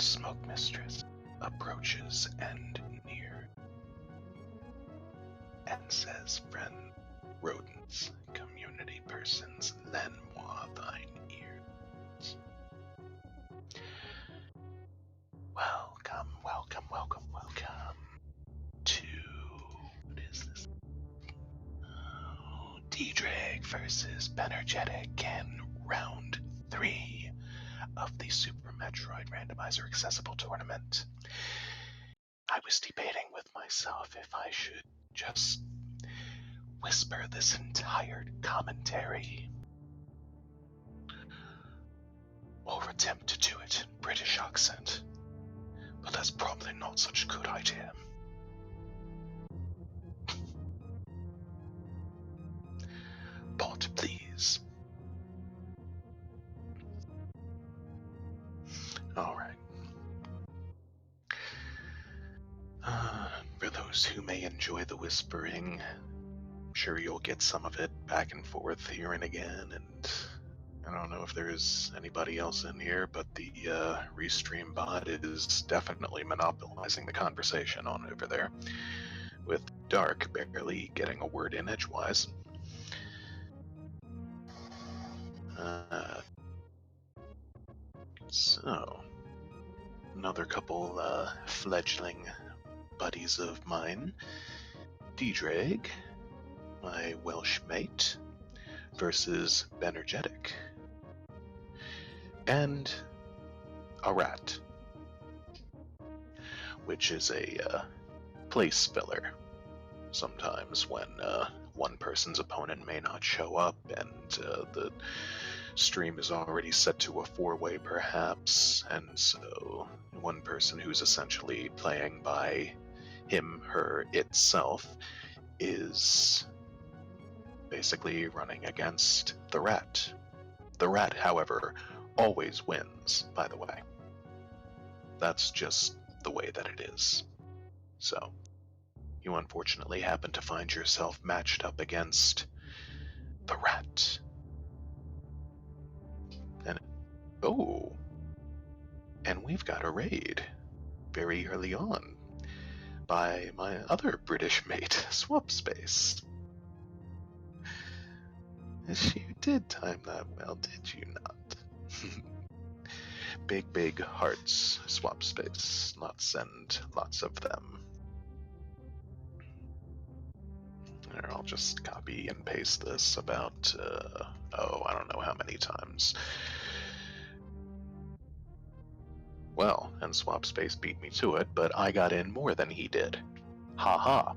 smoke mistress approaches and near, and says, "Friend, rodents, community persons, lend moi thine ears." Welcome, welcome, welcome, welcome to, what is this? Oh, Ddraig versus Bennergetic in round 3 of the Super Metroid Randomizer Accessible Tournament. I was debating with myself if I should just whisper this entire commentary or attempt to do it in British accent, but that's probably not such a good idea. But please. Alright. For those who may enjoy the whispering, I'm sure you'll get some of it back and forth here and again, and I don't know if there's anybody else in here, but the Restream bot is definitely monopolizing the conversation on over there, with Dark barely getting a word in edgewise. So, another couple fledgling buddies of mine. Ddraig, my Welsh mate, versus Bennergetic. And a rat, which is a place filler. Sometimes when one person's opponent may not show up and the stream is already set to a 4-way perhaps, and so one person who's essentially playing by him, her, itself is basically running against the rat. The rat, however, always wins, by the way. That's just the way that it is. So, you unfortunately happen to find yourself matched up against the rat. And, oh, and we've got a raid very early on by my other British mate, Swap Space. You did time that well, did you not? Big hearts, Swap Space. Lots and lots of them. There, I'll just copy and paste this about, I don't know how many times. Well, and Swap Space beat me to it, but I got in more than he did. Ha ha.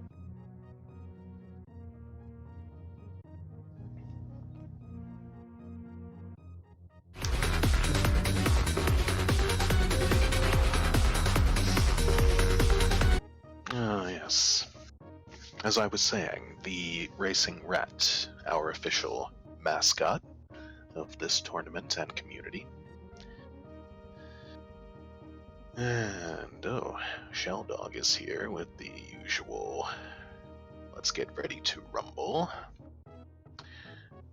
Ah, yes. As I was saying, the Racing Rat, our official mascot of this tournament and community. And, oh, Shell Dog is here with the usual "let's get ready to rumble."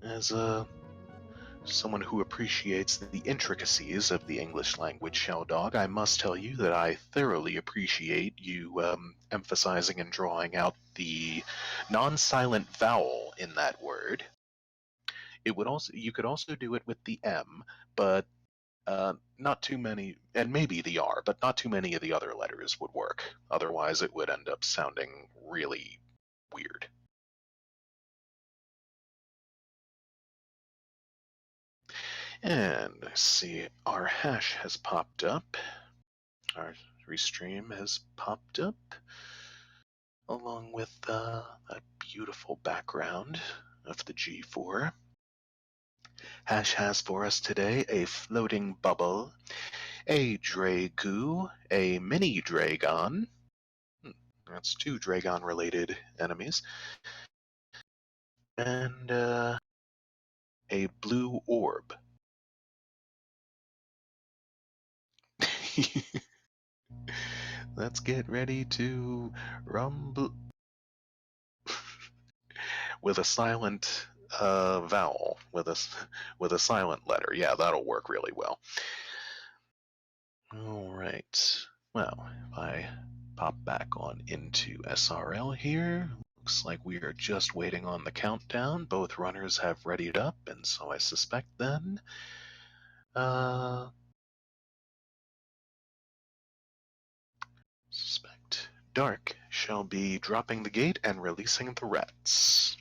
As someone who appreciates the intricacies of the English language, Shell Dog, I must tell you that I thoroughly appreciate you emphasizing and drawing out the non-silent vowel in that word. It would also, you could also do it with the M, but not too many, and maybe the R, but not too many of the other letters would work. Otherwise, it would end up sounding really weird. And let's see, our hash has popped up. Our restream has popped up, along with that beautiful background of the G4. Hash has for us today a floating bubble, a Dragu, a mini Dragon. That's 2 Dragon-related enemies. And a blue orb. Let's get ready to rumble. With a silent vowel, with a silent letter. Yeah, that'll work really well. Alright. Well, if I pop back on into SRL here, looks like we are just waiting on the countdown. Both runners have readied up, and so I suspect then Dark shall be dropping the gate and releasing the rats.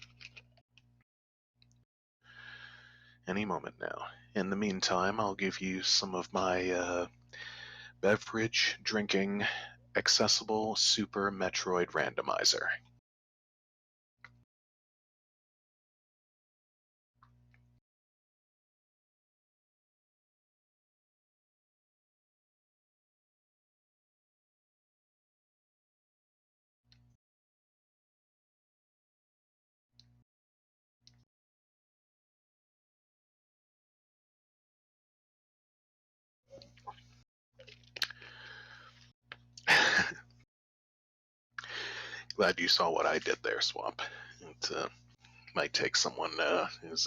Any moment now. In the meantime, I'll give you some of my beverage drinking accessible Super Metroid randomizer. Glad you saw what I did there, Swamp. It might take someone who's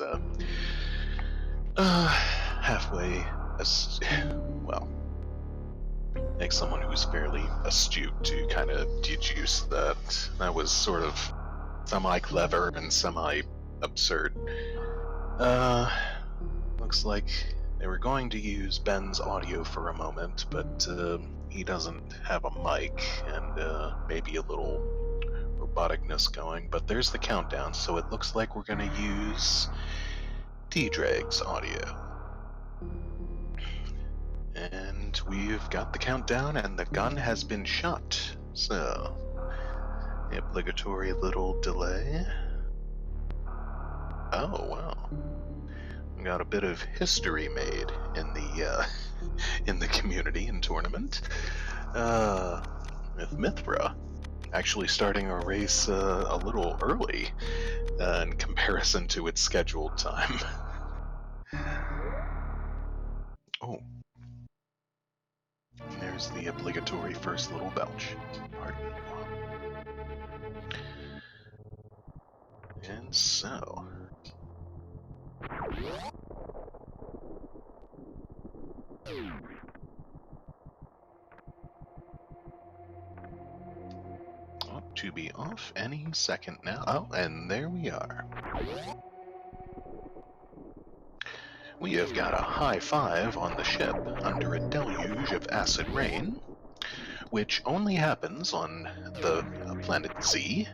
halfway well, take someone who's fairly astute to kind of deduce that that was sort of semi-clever and semi-absurd. Looks like they were going to use Ben's audio for a moment, but he doesn't have a mic and maybe a little roboticness going, but there's the countdown, so it looks like we're going to use Ddraig's audio. And we've got the countdown, and the gun has been shot. So, the obligatory little delay. Oh, wow. We got a bit of history made in the in the community and tournament. With Mithra actually starting a race a little early in comparison to its scheduled time. Oh. There's the obligatory first little belch. Pardon. And so... Ought to be off any second now. Oh, and there we are. We have got a high five on the ship under a deluge of acid rain, which only happens on the planet Z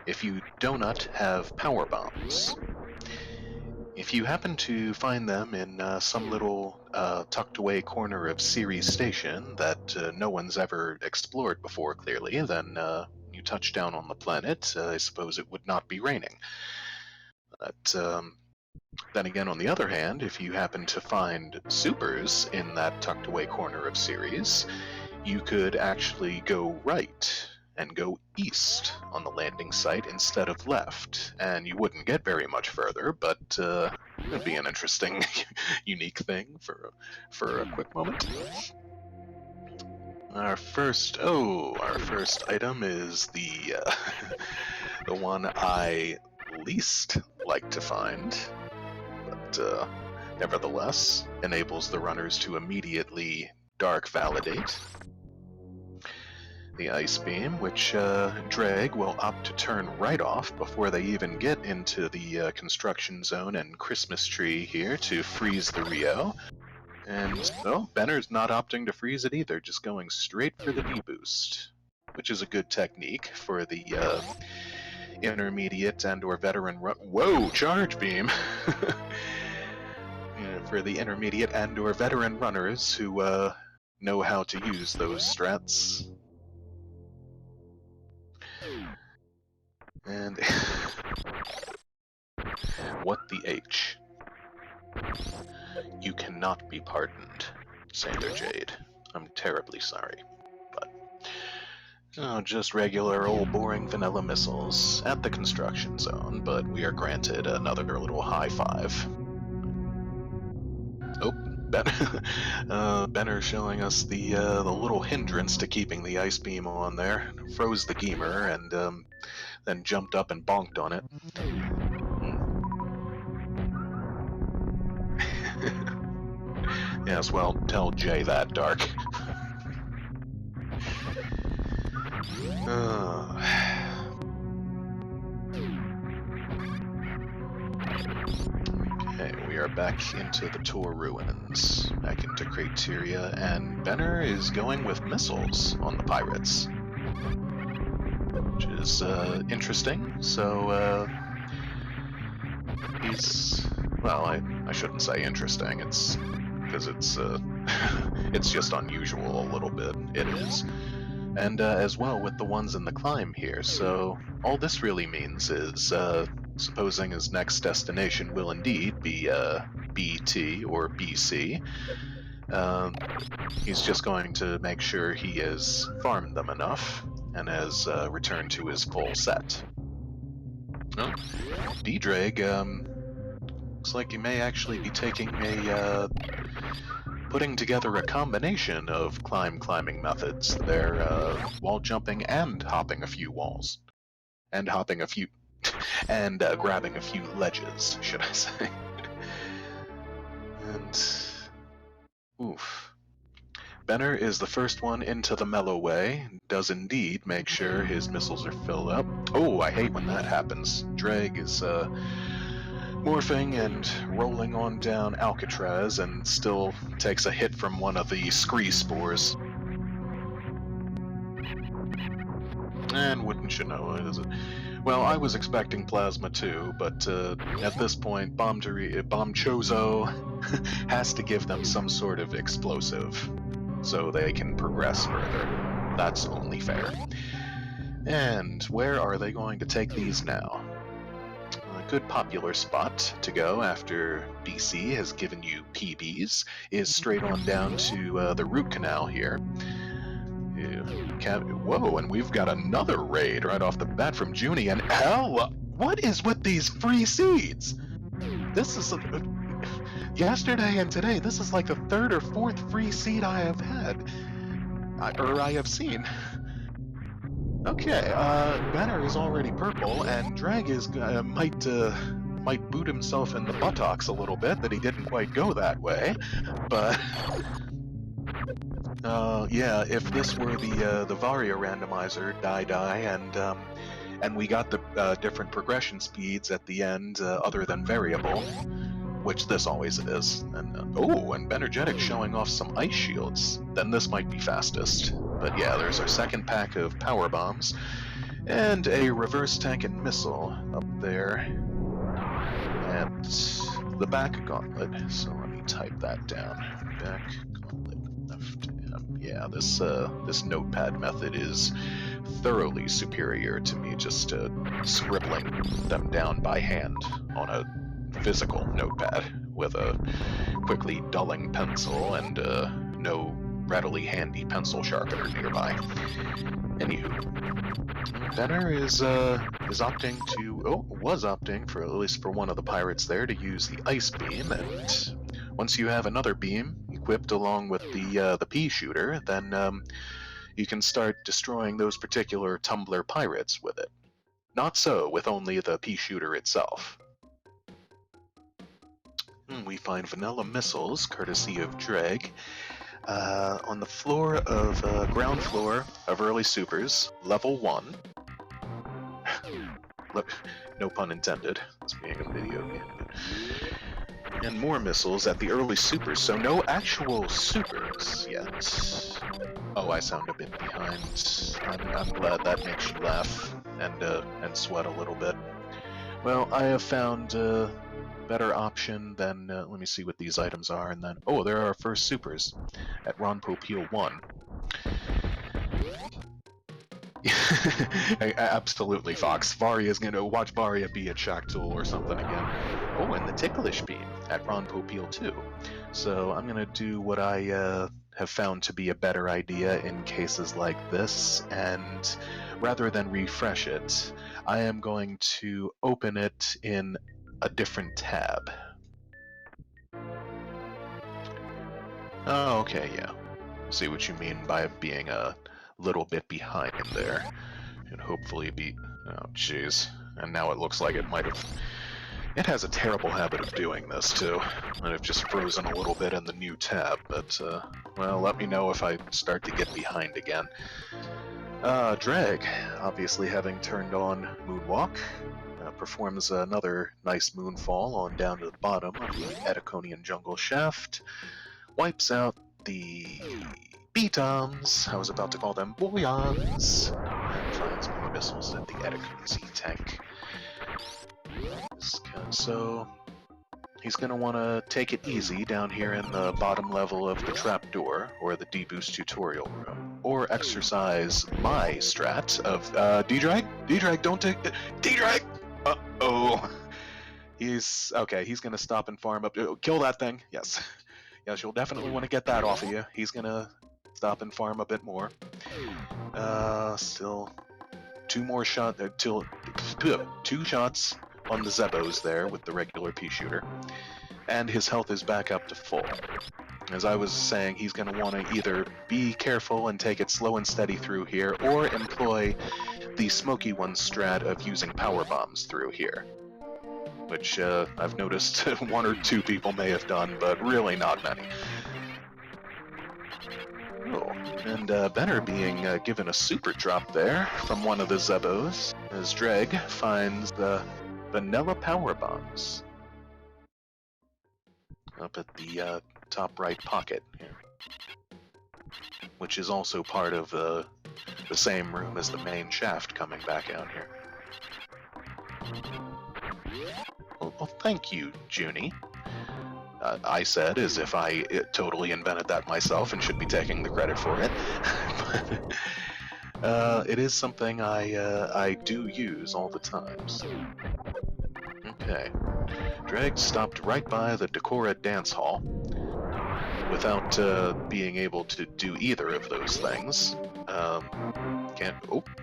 if you do not have power bombs. If you happen to find them in some little tucked away corner of Ceres Station that no one's ever explored before, clearly, then you touch down on the planet, I suppose it would not be raining. But then again, on the other hand, if you happen to find supers in that tucked away corner of Ceres, you could actually go right and go east on the landing site instead of left, and you wouldn't get very much further, but it'd be an interesting, unique thing for a quick moment. Our first item is the the one I least like to find, but nevertheless enables the runners to immediately dark validate. The ice beam, which Ddraig will opt to turn right off before they even get into the construction zone and Christmas tree here to freeze the Rio. And, well, Benner's not opting to freeze it either, just going straight for the D-boost, which is a good technique for the intermediate and or veteran Whoa, charge beam! For the intermediate and or veteran runners who know how to use those strats. And what the H? You cannot be pardoned, Sailor Jade. I'm terribly sorry, but just regular old boring vanilla missiles at the construction zone, but we are granted another little high five. Oh, Benner showing us the little hindrance to keeping the ice beam on there. Froze the gamer and then jumped up and bonked on it. Yes, well, tell Jay that, Dark. Okay, we are back into the Tor ruins, back into Crateria, and Benner is going with missiles on the pirates, which is interesting. So he's, well, I shouldn't say interesting. It's because it's it's just unusual a little bit. It is. And as well with the ones in the climb here. So all this really means is, supposing his next destination will indeed be BT or BC, he's just going to make sure he has farmed them enough and has returned to his full set. Well, Ddraig, looks like he may actually be taking a putting together a combination of climbing methods. They're wall jumping and hopping a few walls. And hopping a few... and grabbing a few ledges, should I say. And... oof. Benner is the first one into the mellow way, does indeed make sure his missiles are filled up. Oh, I hate when that happens. Ddraig is morphing and rolling on down Alcatraz and still takes a hit from one of the scree spores. And wouldn't you know it, is it? Well, I was expecting plasma too, but at this point, Bomb Chozo has to give them some sort of explosive so they can progress further. That's only fair. And where are they going to take these now? A good popular spot to go after BC has given you PBs is straight on down to the root canal here. Whoa, and we've got another raid right off the bat from Junie, and hell, what is with these free seeds? This is yesterday and today, this is like the third or fourth free seed I have had, or I have seen. Okay, Benner is already purple, and Ddraig is might boot himself in the buttocks a little bit that he didn't quite go that way, but yeah, if this were the Varia randomizer, and we got the different progression speeds at the end other than variable, which this always is, and oh, and Bennergetic showing off some ice shields, then this might be fastest. But yeah, there's our second pack of power bombs, and a reverse tank and missile up there, and the back gauntlet. So let me type that down. Back gauntlet left. Yeah, this notepad method is thoroughly superior to me just scribbling them down by hand on a physical notepad with a quickly dulling pencil and no readily handy pencil sharpener nearby. Anywho, Benner is opting to, was opting for, at least for one of the pirates there, to use the ice beam, and once you have another beam equipped along with the pea shooter, then you can start destroying those particular tumbler pirates with it. Not so with only the pea shooter itself. We find vanilla missiles, courtesy of Ddraig, on the floor of ground floor of early supers, level 1. No pun intended, this being a video game. And more missiles at the early supers, so no actual supers yet. Oh, I sound a bit behind. I'm glad that makes you laugh and sweat a little bit. Well, I have found a better option than, let me see what these items are, and then, oh, there are our first supers at Ron Popeil 1. Absolutely, Fox. Varia's gonna watch Varia be a Shack Tool or something again. Oh, and the Ticklish Beam at Ron Popeil 2. So I'm gonna do what I have found to be a better idea in cases like this, and rather than refresh it, I am going to open it in a different tab. Oh, okay, yeah. See what you mean by being a little bit behind there. And hopefully be... oh, jeez. And now it looks like it might have... It has a terrible habit of doing this, too. And I've just frozen a little bit in the new tab, but, well, let me know if I start to get behind again. Ddraig, obviously having turned on Moonwalk, performs another nice moonfall on down to the bottom of the Ediconian jungle shaft, wipes out the Beatoms, I was about to call them Boyons, and finds more missiles at the Edicon Z tank. So, he's going to want to take it easy down here in the bottom level of the trapdoor, or the deboost tutorial room, or exercise my strat of, Ddraig? Ddraig, don't take it! Ddraig! Uh-oh! He's going to stop and farm up. Kill that thing, yes. Yes, you'll definitely want to get that off of you. He's going to stop and farm a bit more. Still 2 more shots, 2 shots on the Zebos there with the regular pea shooter. And his health is back up to full. As I was saying, he's going to want to either be careful and take it slow and steady through here, or employ the Smoky One strat of using power bombs through here. Which I've noticed 1 or 2 people may have done, but really not many. Oh, and Benner being given a super drop there from one of the Zebos, as Ddraig finds the vanilla power bombs up at the top right pocket here, which is also part of the same room as the main shaft coming back out here. Well, thank you, Junie. I said as if I totally invented that myself and should be taking the credit for it. But it is something I do use all the time. So. Okay. Ddraig stopped right by the Decora dance hall without being able to do either of those things.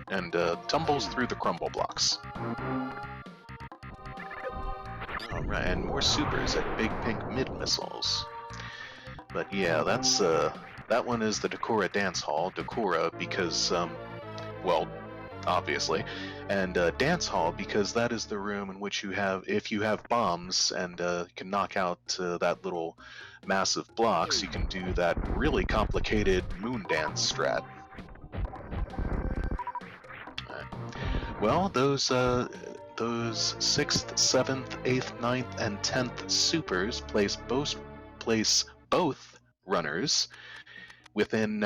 And tumbles through the crumble blocks. Alright, and more supers at Big Pink mid-missiles. But yeah, that's, that one is the Decora Dance Hall. Decora because, well, obviously. And Dance Hall because that is the room in which you have, if you have bombs and can knock out that little massive blocks, you can do that really complicated moon dance strat. Well, those 6th, 7th, 8th, 9th, and 10th supers place both runners within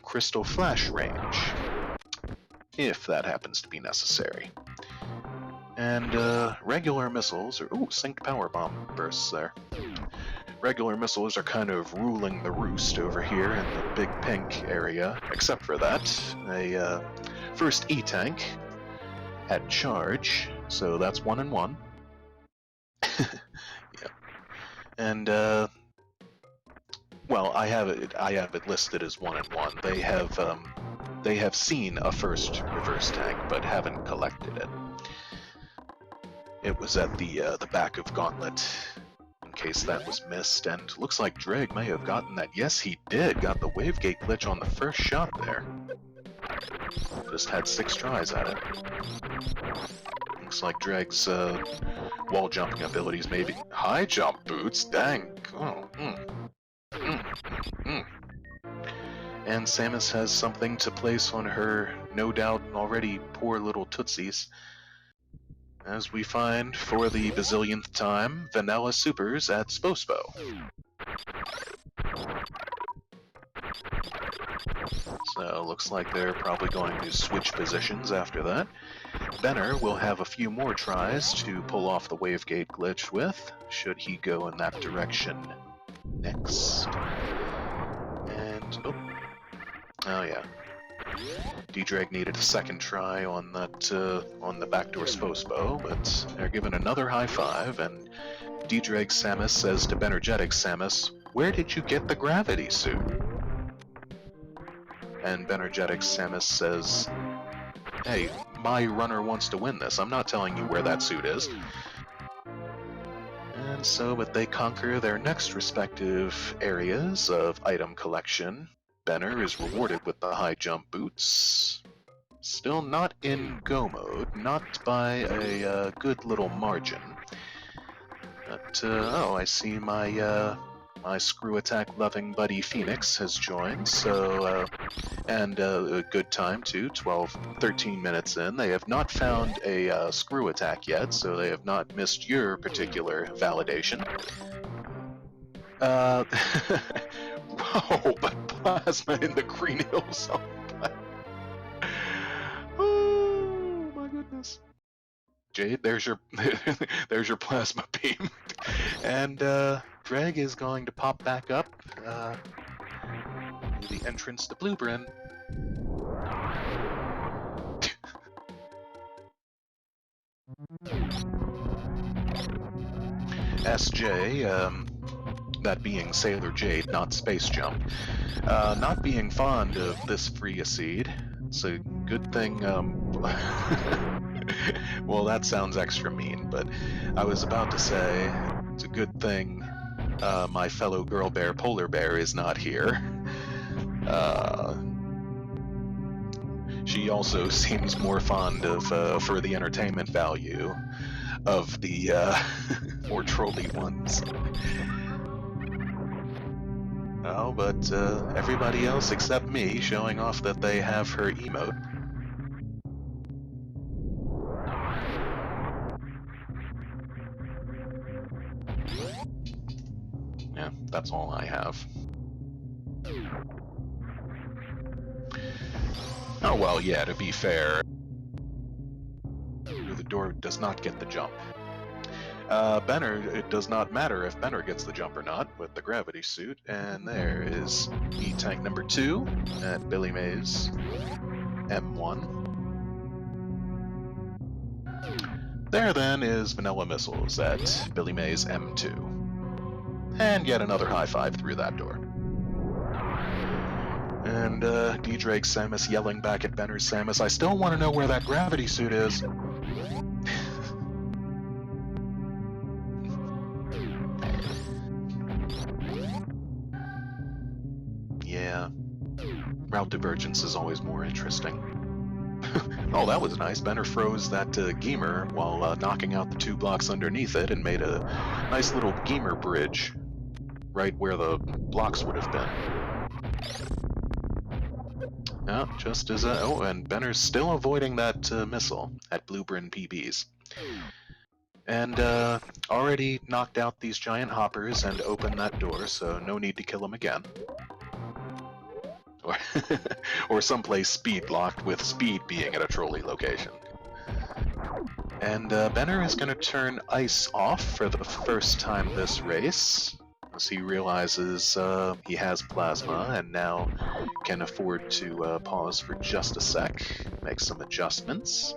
crystal flash range, if that happens to be necessary. And regular missiles are synced power bomb bursts there. Regular missiles are kind of ruling the roost over here in the Big Pink area, except for that, a first E-tank at charge, so that's 1 and 1. Yeah. And well, I have it listed as 1 and 1. They have seen a first reverse tank, but haven't collected it. It was at the back of Gauntlet, in case that was missed, and looks like Ddraig may have gotten that. Yes, he did. Got the wavegate glitch on the first shot there. Just had 6 tries at it. Looks like Draig's wall jumping abilities, maybe high jump boots. Dang. Oh. And Samus has something to place on her, no doubt already poor little tootsies. As we find, for the bazillionth time, vanilla supers at Spospo. So looks like they're probably going to switch positions after that. Benner will have a few more tries to pull off the wavegate glitch with, should he go in that direction next. And, oh yeah. Ddraig needed a second try on that, on the backdoor Spospo, but they're given another high five, and Ddraig Samus says to Bennergetic Samus, "Where did you get the gravity suit?" And Bennergetic Samus says, "Hey, my runner wants to win this. I'm not telling you where that suit is." And so, but they conquer their next respective areas of item collection. Benner is rewarded with the high jump boots. Still not in go mode, not by a good little margin. But, oh, I see my my screw attack loving buddy Phoenix has joined, so, and a good time too, 13 minutes in. They have not found a screw attack yet, so they have not missed your particular validation. Whoa, but plasma in the Green Hills. Oh my goodness. Jade, there's your there's your plasma beam. And Ddraig is going to pop back up the entrance to Bluebryn. SJ, that being Sailor Jade, not Space Jump, not being fond of this free seed. It's a good thing, well, that sounds extra mean, but I was about to say, it's a good thing my fellow girl bear, Polar Bear, is not here. She also seems more fond of, for the entertainment value, of the more trolly ones. Oh, but everybody else except me showing off that they have her emote. Yeah, that's all I have. Oh well, yeah, to be fair, the door does not get the jump. Benner, it does not matter if Benner gets the jump or not with the gravity suit, and there is E-Tank number 2 at Billy Mays M1. There then is Vanilla Missiles at Billy Mays M2. And yet another high five through that door. And Ddraig Samus yelling back at Benner's Samus, I still want to know where that gravity suit is. Yeah. Route divergence is always more interesting. Oh, that was nice. Benner froze that Geemer while knocking out the 2 blocks underneath it and made a nice little Geemer bridge right where the blocks would have been. Yeah, just as oh, and Benner's still avoiding that missile at Bluebryn PBs. And already knocked out these giant hoppers and opened that door, so no need to kill him again. Or someplace speed blocked with speed being at a trolley location. And Benner is going to turn ice off for the first time this race, as he realizes he has plasma and now can afford to pause for just a sec, make some adjustments.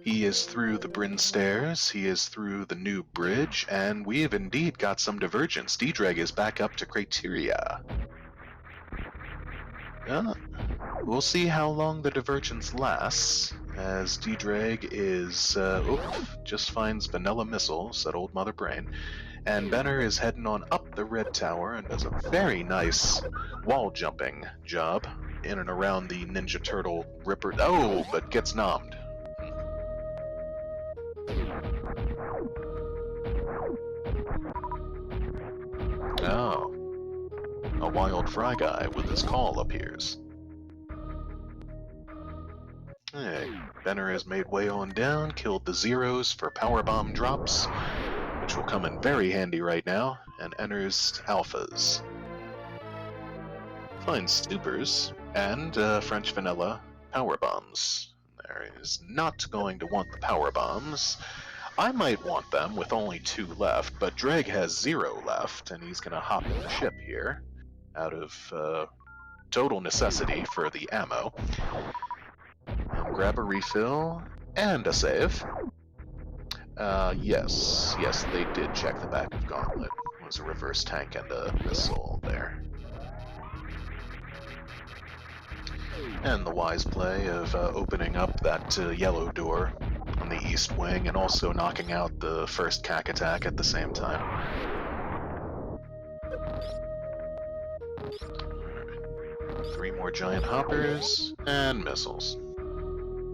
He is through the Bryn Stairs, he is through the new bridge, and we have indeed got some divergence. Ddraig is back up to Criteria. We'll see how long the divergence lasts, as Ddraig is, just finds Vanilla Missiles at Old Mother Brain, and Benner is heading on up the red tower and does a very nice wall jumping job in and around the Ninja Turtle Ripper. Oh, but gets nommed. Oh. A wild fry guy with his call appears. Hey, Benner has made way on down, killed the zeros for powerbomb drops, which will come in very handy right now, and enters alphas. Finds supers, and French vanilla powerbombs. There is not going to want the powerbombs. I might want them with only 2 left, but Ddraig has 0 left, and he's going to hop in the ship here, out of total necessity for the ammo. And grab a refill, and a save. Yes, they did check the back of Gauntlet. It was a reverse tank and a missile there. And the wise play of opening up that yellow door on the east wing and also knocking out the first CAC attack at the same time. Right. 3 more giant hoppers and missiles.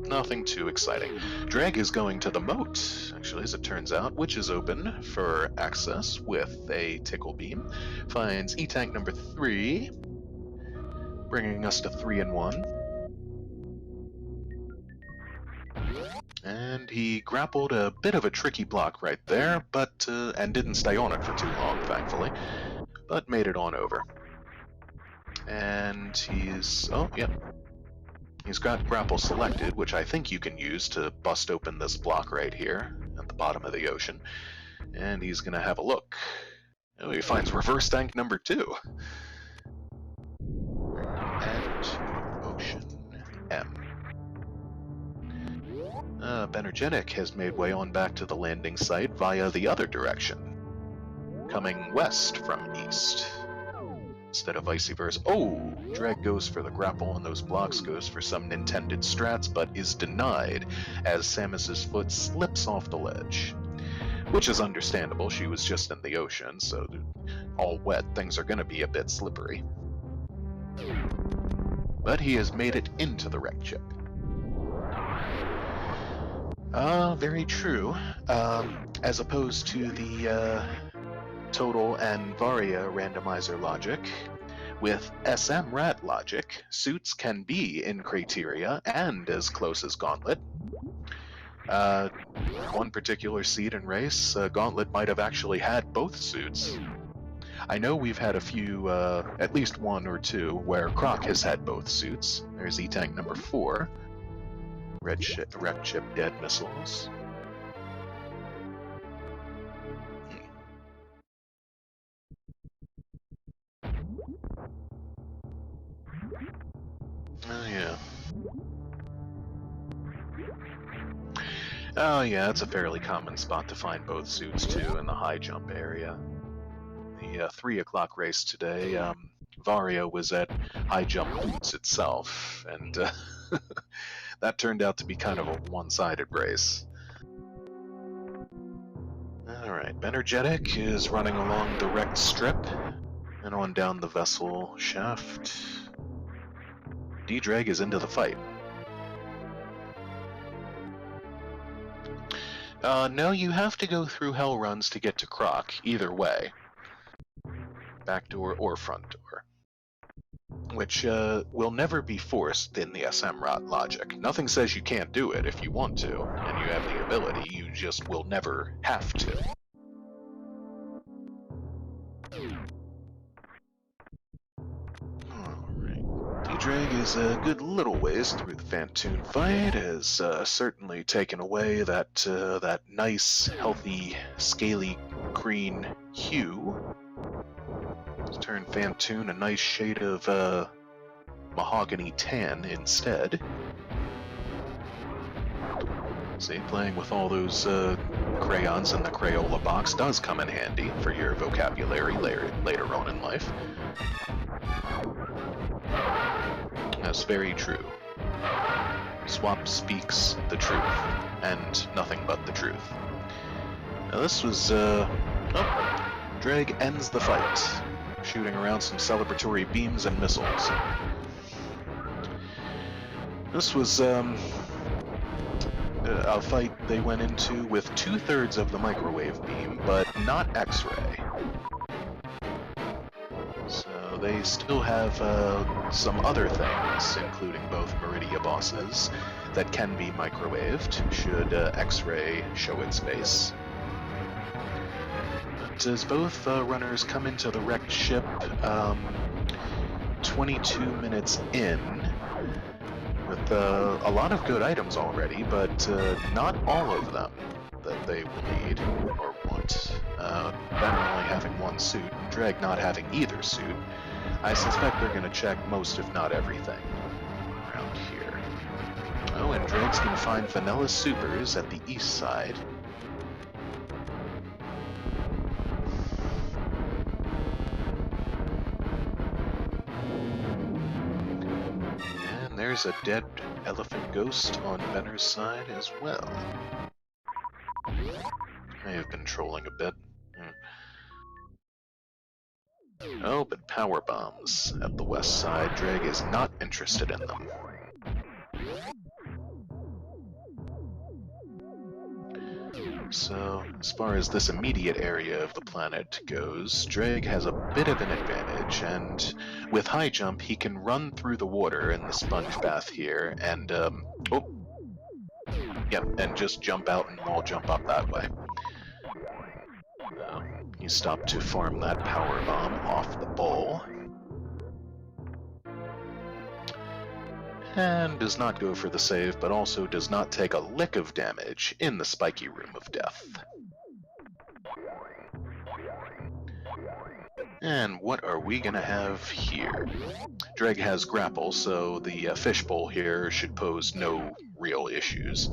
nothing too exciting. Ddraig is going to the moat, actually, as it turns out, which is open for access with a tickle beam. Finds E-Tank number 3, bringing us to 3 and 1. And he grappled a bit of a tricky block right there, but and didn't stay on it for too long, thankfully, but made it on over. And he's... oh, yep. He's got grapple selected, which I think you can use to bust open this block right here at the bottom of the ocean. And he's going to have a look. Oh, he finds reverse tank number 2. And ocean M. Bennergetic has made way on back to the landing site via the other direction, coming west from east, instead of vice versa. Oh, Ddraig goes for the grapple and those blocks, goes for some intended strats, but is denied as Samus's foot slips off the ledge. Which is understandable, she was just in the ocean, so all wet, things are going to be a bit slippery. But he has made it into the wrecked ship. Very true. As opposed to the Total and Varia randomizer logic, with SMRAT logic, suits can be in criteria and as close as Gauntlet. One particular seed and race, Gauntlet might have actually had both suits. I know we've had a few, at least 1 or 2, where Croc has had both suits. There's E-Tank number 4. Wrecked ship dead missiles. Oh yeah. Oh yeah, it's a fairly common spot to find both suits too in the high jump area. The 3 o'clock race today, Varia was at high jump boots itself, and that turned out to be kind of a one-sided race. Alright, Bennergetic is running along the wrecked strip and on down the vessel shaft. Ddraig is into the fight. No, you have to go through hell runs to get to Croc, either way. Back door or front door. Which will never be forced in the SMRAT logic. Nothing says you can't do it if you want to, and you have the ability, you just will never have to. Alright. Ddraig is a good little ways through the Fantoon fight, has certainly taken away that nice, healthy, scaly green hue. It's turned Fantoon a nice shade of mahogany tan instead. See, playing with all those crayons in the Crayola box does come in handy for your vocabulary later on in life. That's very true. Swap speaks the truth, and nothing but the truth. Now this was, Ddraig ends the fight, shooting around some celebratory beams and missiles. This was, a fight they went into with 2/3 of the microwave beam, but not X-ray. So they still have some other things, including both Meridia bosses, that can be microwaved, should X-ray show its face. But as both runners come into the wrecked ship 22 minutes in, with a lot of good items already, but not all of them that they will need or want. Benner only having 1 suit, and Ddraig not having either suit, I suspect they're going to check most, if not everything, around here. Oh, and Draig's going to find vanilla supers at the east side. And there's a dead elephant ghost on Benner's side as well. I have been trolling a bit. Oh, but power bombs at the west side. Ddraig is not interested in them. So, as far as this immediate area of the planet goes, Ddraig has a bit of an advantage, and with high jump, he can run through the water in the sponge bath here, and, and just jump out and wall jump up that way. He stopped to farm that power bomb off the bowl. And does not go for the save, but also does not take a lick of damage in the spiky room of death. And what are we gonna have here? Ddraig has grapple, so the fishbowl here should pose no real issues.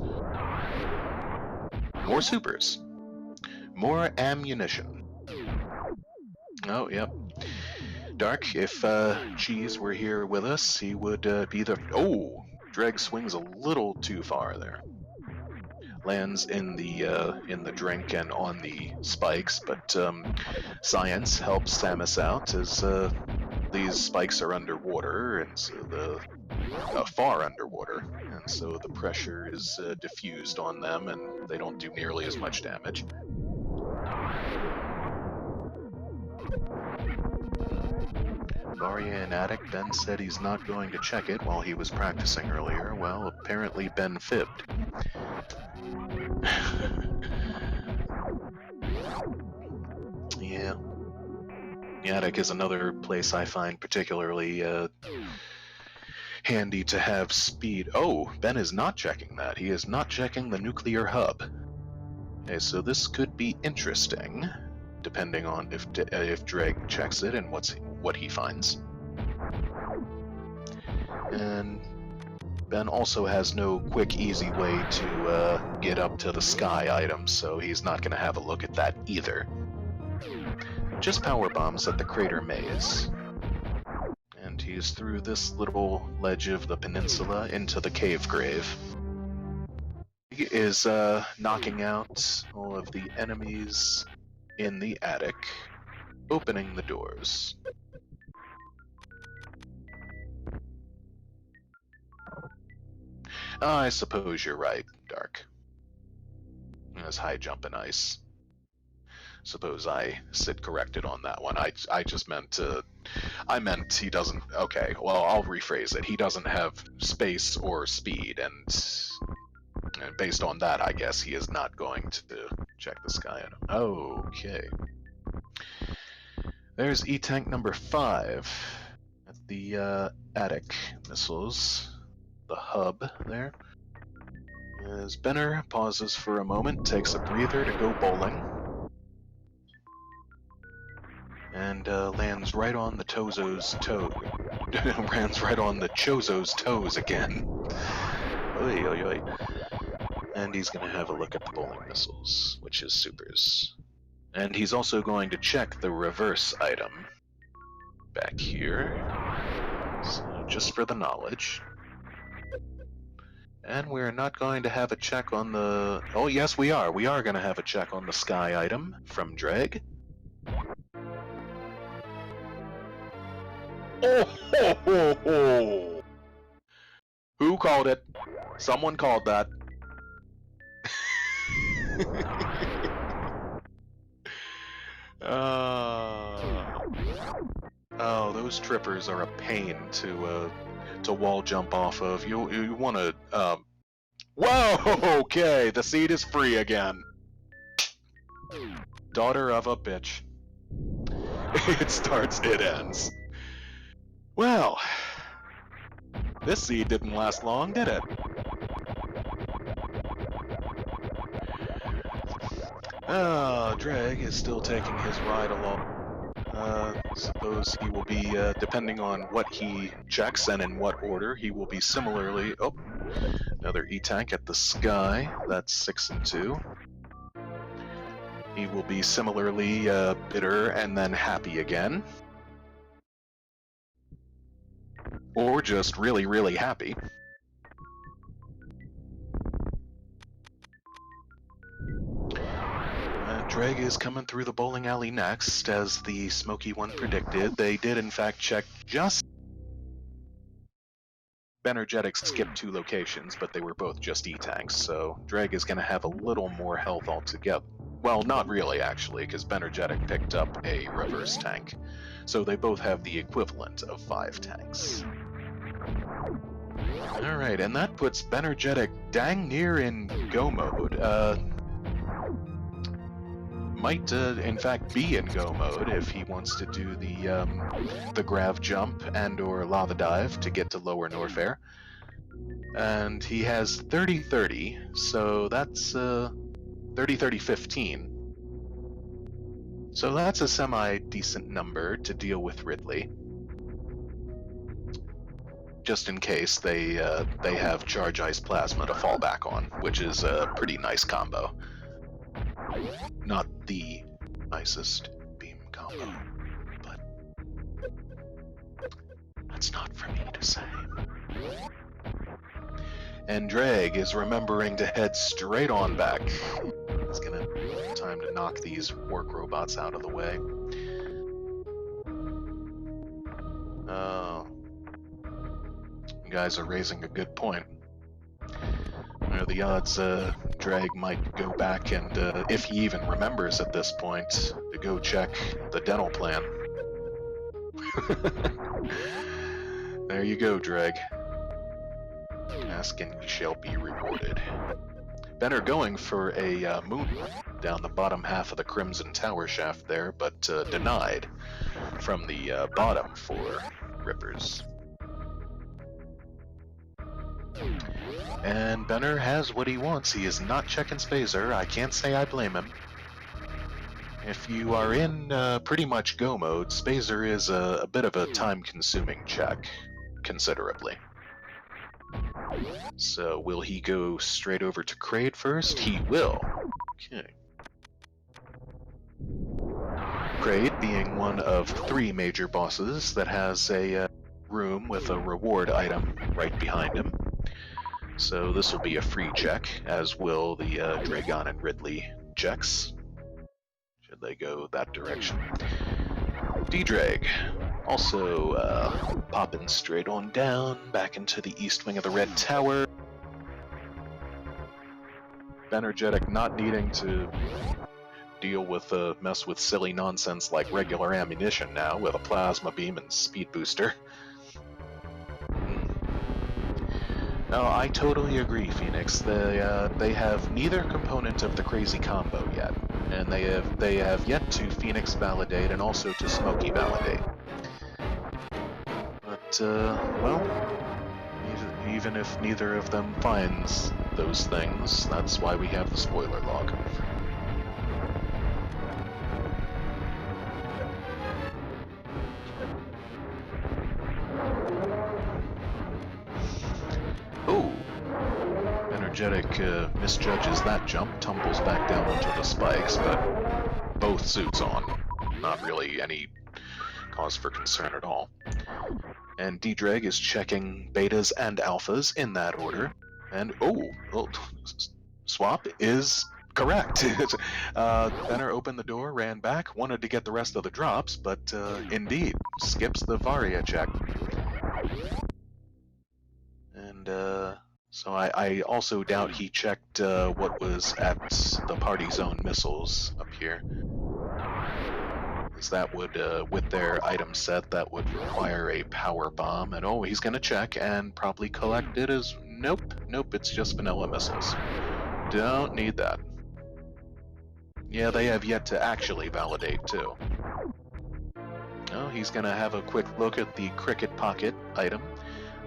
More supers. More ammunition. Oh, yep. Dark, if Cheese were here with us, he would be the... Oh! Ddraig swings a little too far there. Lands in the drink and on the spikes, but science helps Samus out as these spikes are underwater, and so far underwater, and so the pressure is diffused on them, and they don't do nearly as much damage. Varia and Attic, Ben said he's not going to check it while he was practicing earlier. Well, apparently Ben fibbed. Yeah. The Attic is another place I find particularly handy to have speed. Oh, Ben is not checking that. He is not checking the nuclear hub. Okay, so this could be interesting, depending on if Ddraig checks it and what he finds. And Ben also has no quick, easy way to get up to the sky item, so he's not going to have a look at that either. Just power bombs at the crater maze. And he's through this little ledge of the peninsula into the cave grave. He is knocking out all of the enemies in the attic, opening the doors. I suppose you're right, Dark. There's high jump and ice. Suppose I sit corrected on that one. I just meant I meant he doesn't... Okay, well, I'll rephrase it. He doesn't have space or speed, and based on that, I guess he is not going to check the sky item. Okay. There's E-Tank number 5 at the attic missiles. The hub there. As Benner pauses for a moment, takes a breather to go bowling, and lands right on the Chozo's lands right on the Chozo's toes again. Oy, oy, oy. And he's going to have a look at the bowling missiles, which is supers. And he's also going to check the reverse item back here, so just for the knowledge. And we're not going to have a check on the... Oh, yes, we are. We are going to have a check on the sky item from Ddraig. Oh, ho, ho, ho. Who called it? Someone called that. Oh, those trippers are a pain to wall jump off of. You want to Whoa! Okay, the seat is free again. Daughter of a bitch. It starts, it ends. Well, this seed didn't last long, did it? Ddraig is still taking his ride along. Suppose he will be, depending on what he checks and in what order, he will be similarly... Oh, another E-Tank at the sky. That's 6 and 2. He will be similarly bitter and then happy again. Or just really, really happy. Ddraig is coming through the bowling alley next, as the Smoky one predicted. They did in fact check just Bennergetic skipped 2 locations, but they were both just E-tanks, so Ddraig is going to have a little more health altogether. Well, not really, actually, because Bennergetic picked up a reverse tank. So they both have the equivalent of 5 tanks. Alright, and that puts Bennergetic dang near in go mode. Might, in fact, be in go mode if he wants to do the grav jump and or lava dive to get to lower Norfair. And he has 30-30, so that's 30-30-15. So that's a semi-decent number to deal with Ridley. Just in case they have Charge Ice Plasma to fall back on, which is a pretty nice combo. Not the nicest beam combo, but that's not for me to say. And Ddraig is remembering to head straight on back. It's gonna time to knock these work robots out of the way. You guys are raising a good point. What are the odds Ddraig might go back and, if he even remembers at this point, to go check the dental plan? There you go, Ddraig. Ask and ye shall be rewarded. Benner going for a moon down the bottom half of the Crimson Tower shaft there, but denied from the bottom for Rippers. And Benner has what he wants. He is not checking Spazer. I can't say I blame him. If you are in pretty much go mode, Spazer is a bit of a time-consuming check, considerably. So will he go straight over to Kraid first? He will. Okay. Kraid being one of 3 major bosses that has a room with a reward item right behind him. So this will be a free check, as will the Dragon and Ridley checks, should they go that direction. Ddraig, also popping straight on down, back into the east wing of the Red Tower. Bennergetic not needing to deal with mess with silly nonsense like regular ammunition now, with a plasma beam and speed booster. No, I totally agree, Phoenix. They have neither component of the crazy combo yet, and they have yet to Phoenix validate and also to Smokey validate. But well, even if neither of them finds those things, that's why we have the spoiler log. Oh, Bennergetic misjudges that jump, tumbles back down onto the spikes, but both suits on. Not really any cause for concern at all. And Ddraig is checking betas and alphas in that order. And swap is correct. Benner opened the door, ran back, wanted to get the rest of the drops, but indeed skips the Varia check. And so I also doubt he checked what was at the party zone missiles up here. Because that would, with their item set, that would require a power bomb. And oh, he's going to check and probably collect it as... Nope, it's just vanilla missiles. Don't need that. Yeah, they have yet to actually validate, too. Oh, he's going to have a quick look at the Cricket Pocket item.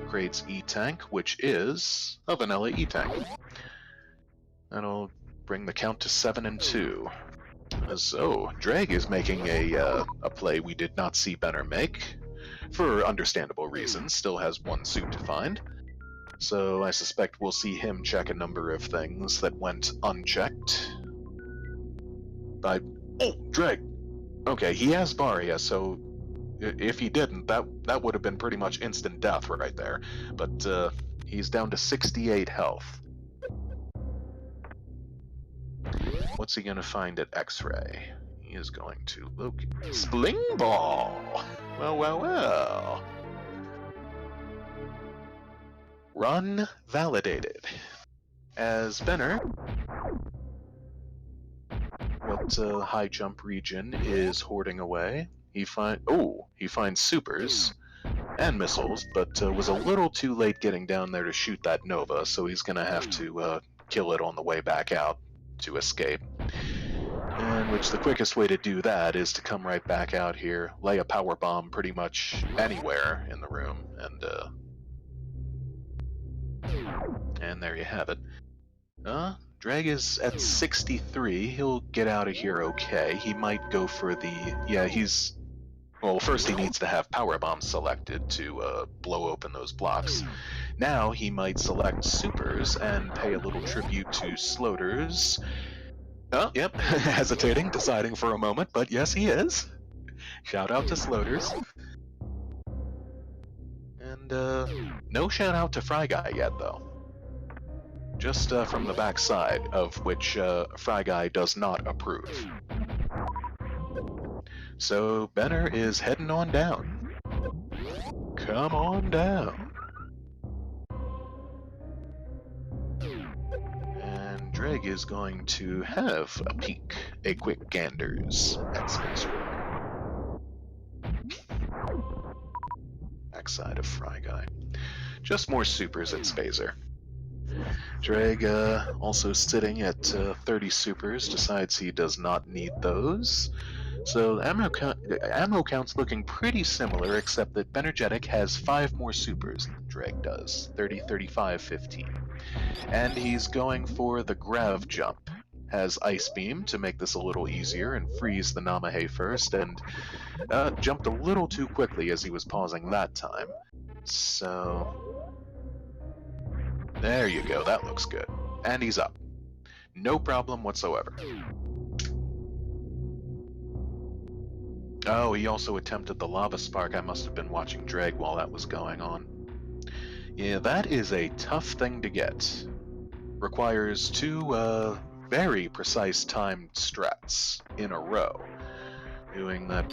Kraid's E-Tank, which is a vanilla E-Tank. That'll bring the count to 7 and 2. So, Ddraig is making a play we did not see Benner make, for understandable reasons. Still has 1 suit to find. So I suspect we'll see him check a number of things that went unchecked. Oh, Ddraig! Okay, he has Varia, so if he didn't, that would have been pretty much instant death right there. But he's down to 68 health. What's he gonna find at X-Ray? He is going to look... Spling Ball! Well. Run validated. As Benner, what high jump region is hoarding away? He finds supers and missiles, but was a little too late getting down there to shoot that Nova, so he's gonna have to kill it on the way back out to escape. And which the quickest way to do that is to come right back out here, lay a power bomb pretty much anywhere in the room, and there you have it. Ddraig is at 63. He'll get out of here okay. He might go for the... Well, first he needs to have power bombs selected to blow open those blocks. Now he might select supers and pay a little tribute to Sloters. Oh, yep, hesitating, deciding for a moment, but yes, he is. Shout out to Sloters. And no shout out to Fry Guy yet, though. Just from the back side, of which Fry Guy does not approve. So Benner is heading on down. Come on down. And Ddraig is going to have a peek, a quick ganders at Space Rook. Backside of Fry Guy. Just more supers at Spazer. Ddraig, also sitting at 30 supers, decides he does not need those. So ammo count's looking pretty similar, except that Bennergetic has 5 more supers than Ddraig does. 30, 35, 15. And he's going for the grav jump. Has Ice Beam to make this a little easier and freeze the Namahe first, and jumped a little too quickly as he was pausing that time. So... there you go, that looks good. And he's up. No problem whatsoever. Oh, he also attempted the lava spark. I must have been watching Ddraig while that was going on. Yeah, that is a tough thing to get. Requires 2 very precise timed strats in a row. Doing that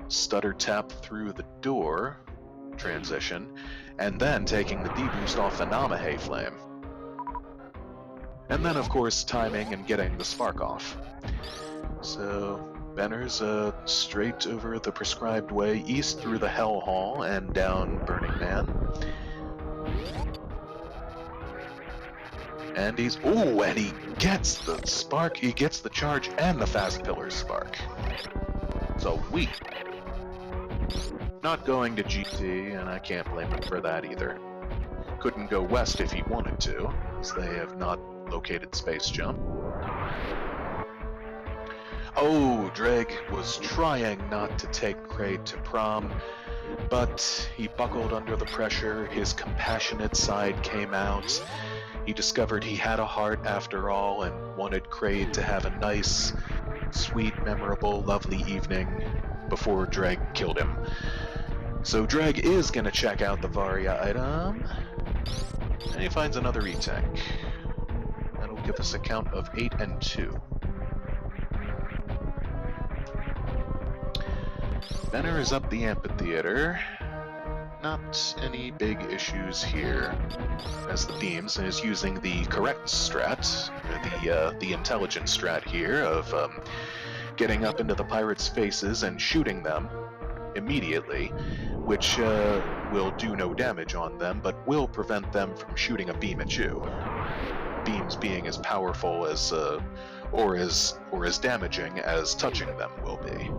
stutter tap through the door transition, and then taking the deboost off the Namahe flame. And then, of course, timing and getting the spark off. So... Benner's straight over the prescribed way, east through the Hell Hall and down Burning Man. And he's... ooh, and he gets the spark, he gets the charge and the fast pillar spark. So we... not going to GT, and I can't blame him for that either. Couldn't go west if he wanted to, as they have not located Space Jump. Oh, Ddraig was trying not to take Kraid to prom, but he buckled under the pressure, his compassionate side came out. He discovered he had a heart after all and wanted Kraid to have a nice, sweet, memorable, lovely evening before Ddraig killed him. So Ddraig is going to check out the Varia item, and he finds another E-Tank. That'll give us a count of 8 and 2. Benner is up the amphitheater. Not any big issues here, as the beams, and is using the correct strat, the intelligent strat here of getting up into the pirates' faces and shooting them immediately, which will do no damage on them, but will prevent them from shooting a beam at you. Beams being as powerful as, or as damaging as touching them will be.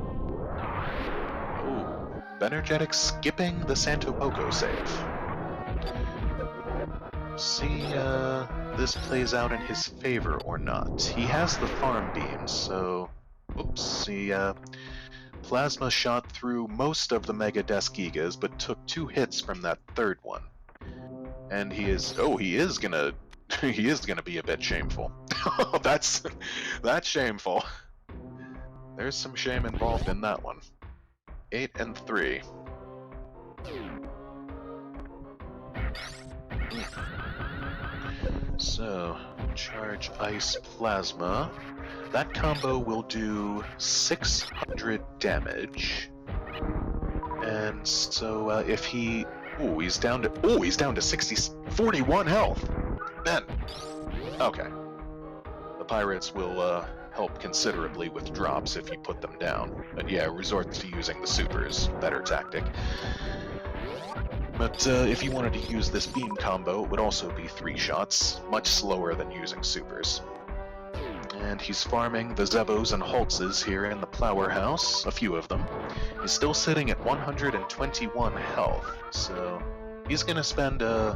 Bennergetic skipping the Santo Poco save. See, this plays out in his favor or not. He has the farm beams, so... oops, he, Plasma shot through most of the Mega Desk Gigas, but took 2 hits from that third one. And he is... oh, he is gonna be a bit shameful. That's shameful. There's some shame involved in that one. 8 and 3. So, charge Ice Plasma. That combo will do 600 damage. And so if he Ooh, he's down to 41 health. Ben. Okay. The pirates will help considerably with drops if you put them down. But yeah, resort to using the supers. Better tactic. But if you wanted to use this beam combo, it would also be 3 shots, much slower than using supers. And he's farming the Zebos and Holtzes here in the Plower House, a few of them. He's still sitting at 121 health, so he's gonna spend a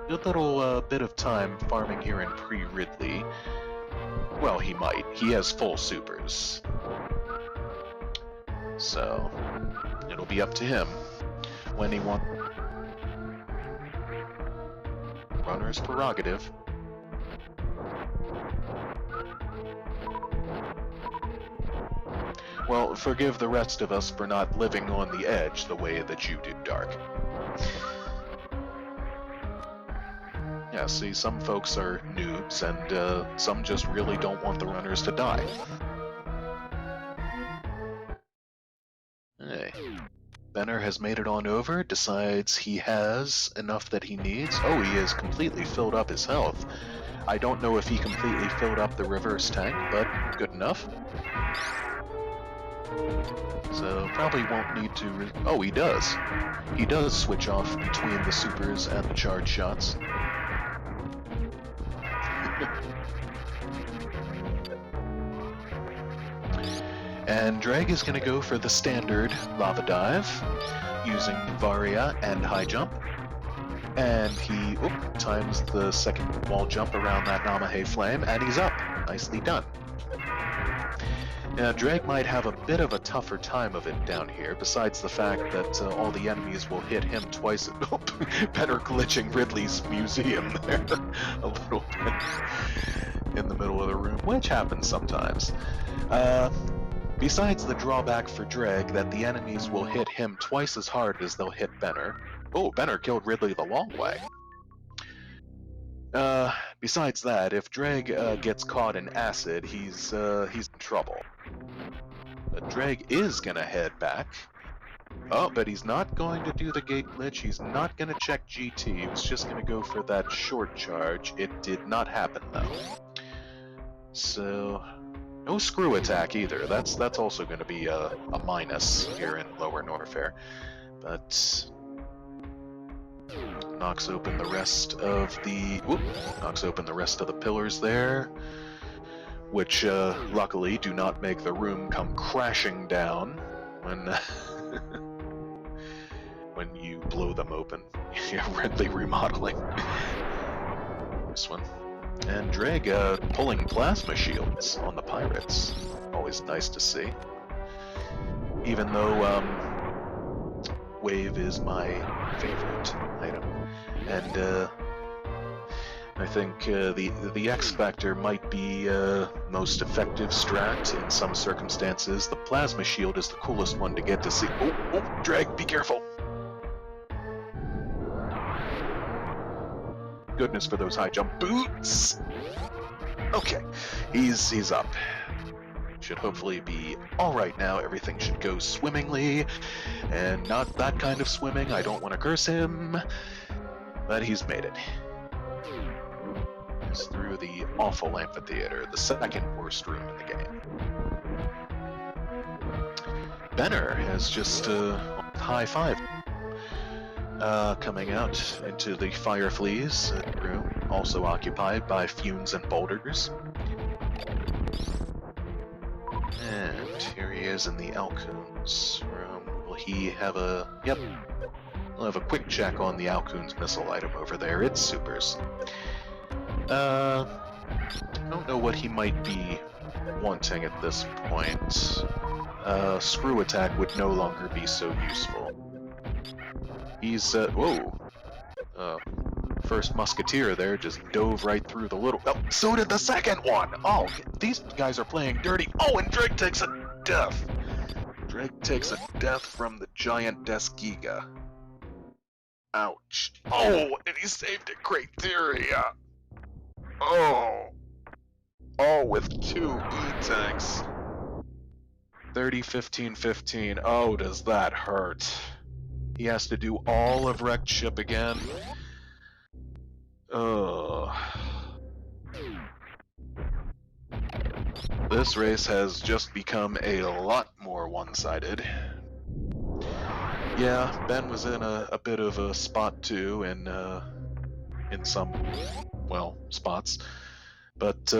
good little bit of time farming here in Pre-Ridley. Well, he might. He has full supers. So, it'll be up to him when he wants. Runner's prerogative. Well, forgive the rest of us for not living on the edge the way that you do, Dark. Yeah, see, some folks are noobs, and some just really don't want the runners to die. Hey. Benner has made it on over, decides he has enough that he needs. Oh, he has completely filled up his health. I don't know if he completely filled up the reverse tank, but good enough. So probably won't need to... Oh, he does. He does switch off between the supers and the charge shots. And Ddraig is going to go for the standard lava dive, using Varia and high jump. And he times the second wall jump around that Namahe flame, and he's up. Nicely done. Now, Ddraig might have a bit of a tougher time of it down here, besides the fact that all the enemies will hit him twice. Better glitching Ridley's museum there a little bit in the middle of the room, which happens sometimes. Besides the drawback for Ddraig that the enemies will hit him twice as hard as they'll hit Benner. Oh, Benner killed Ridley the long way. Besides that, if Ddraig gets caught in acid, he's in trouble. But Ddraig is gonna head back. Oh, but he's not going to do the gate glitch. He's not gonna check GT. He was just gonna go for that short charge. It did not happen though. So no screw attack either. That's also going to be a minus here in Lower Norfair. But knocks open the rest of the pillars there, which luckily do not make the room come crashing down when when you blow them open. You're Ridley remodeling. This one. And Ddraig pulling plasma shields on the pirates. Always nice to see. Even though wave is my favorite item. And I think the X Factor might be most effective strat in some circumstances. The plasma shield is the coolest one to get to see. Oh, Ddraig, be careful! Goodness for those high jump boots! Okay, he's up. Should hopefully be alright now. Everything should go swimmingly. And not that kind of swimming. I don't want to curse him. But he's made it. He's through the awful amphitheater, the second worst room in the game. Benner has just high-fived. Coming out into the Fire Fleas room, also occupied by Fumes and Boulders. And here he is in the Alcoon's room. Will he have a... Yep. We'll have a quick check on the Alcoon's missile item over there. It's supers. I don't know what he might be wanting at this point. Screw attack would no longer be so useful. He's, whoa. First musketeer there just dove right through the little... Oh, so did the second one! Oh, these guys are playing dirty. Oh, and Ddraig takes a death! Ddraig takes a death from the giant Desgiga. Ouch. Oh, and he saved a criteria! Oh! Oh, with 2 E-tanks. 30, 15, 15. Oh, does that hurt. He has to do all of wrecked ship again. Ugh. This race has just become a lot more one-sided. Yeah, Ben was in a bit of a spot too, in some, well, spots, but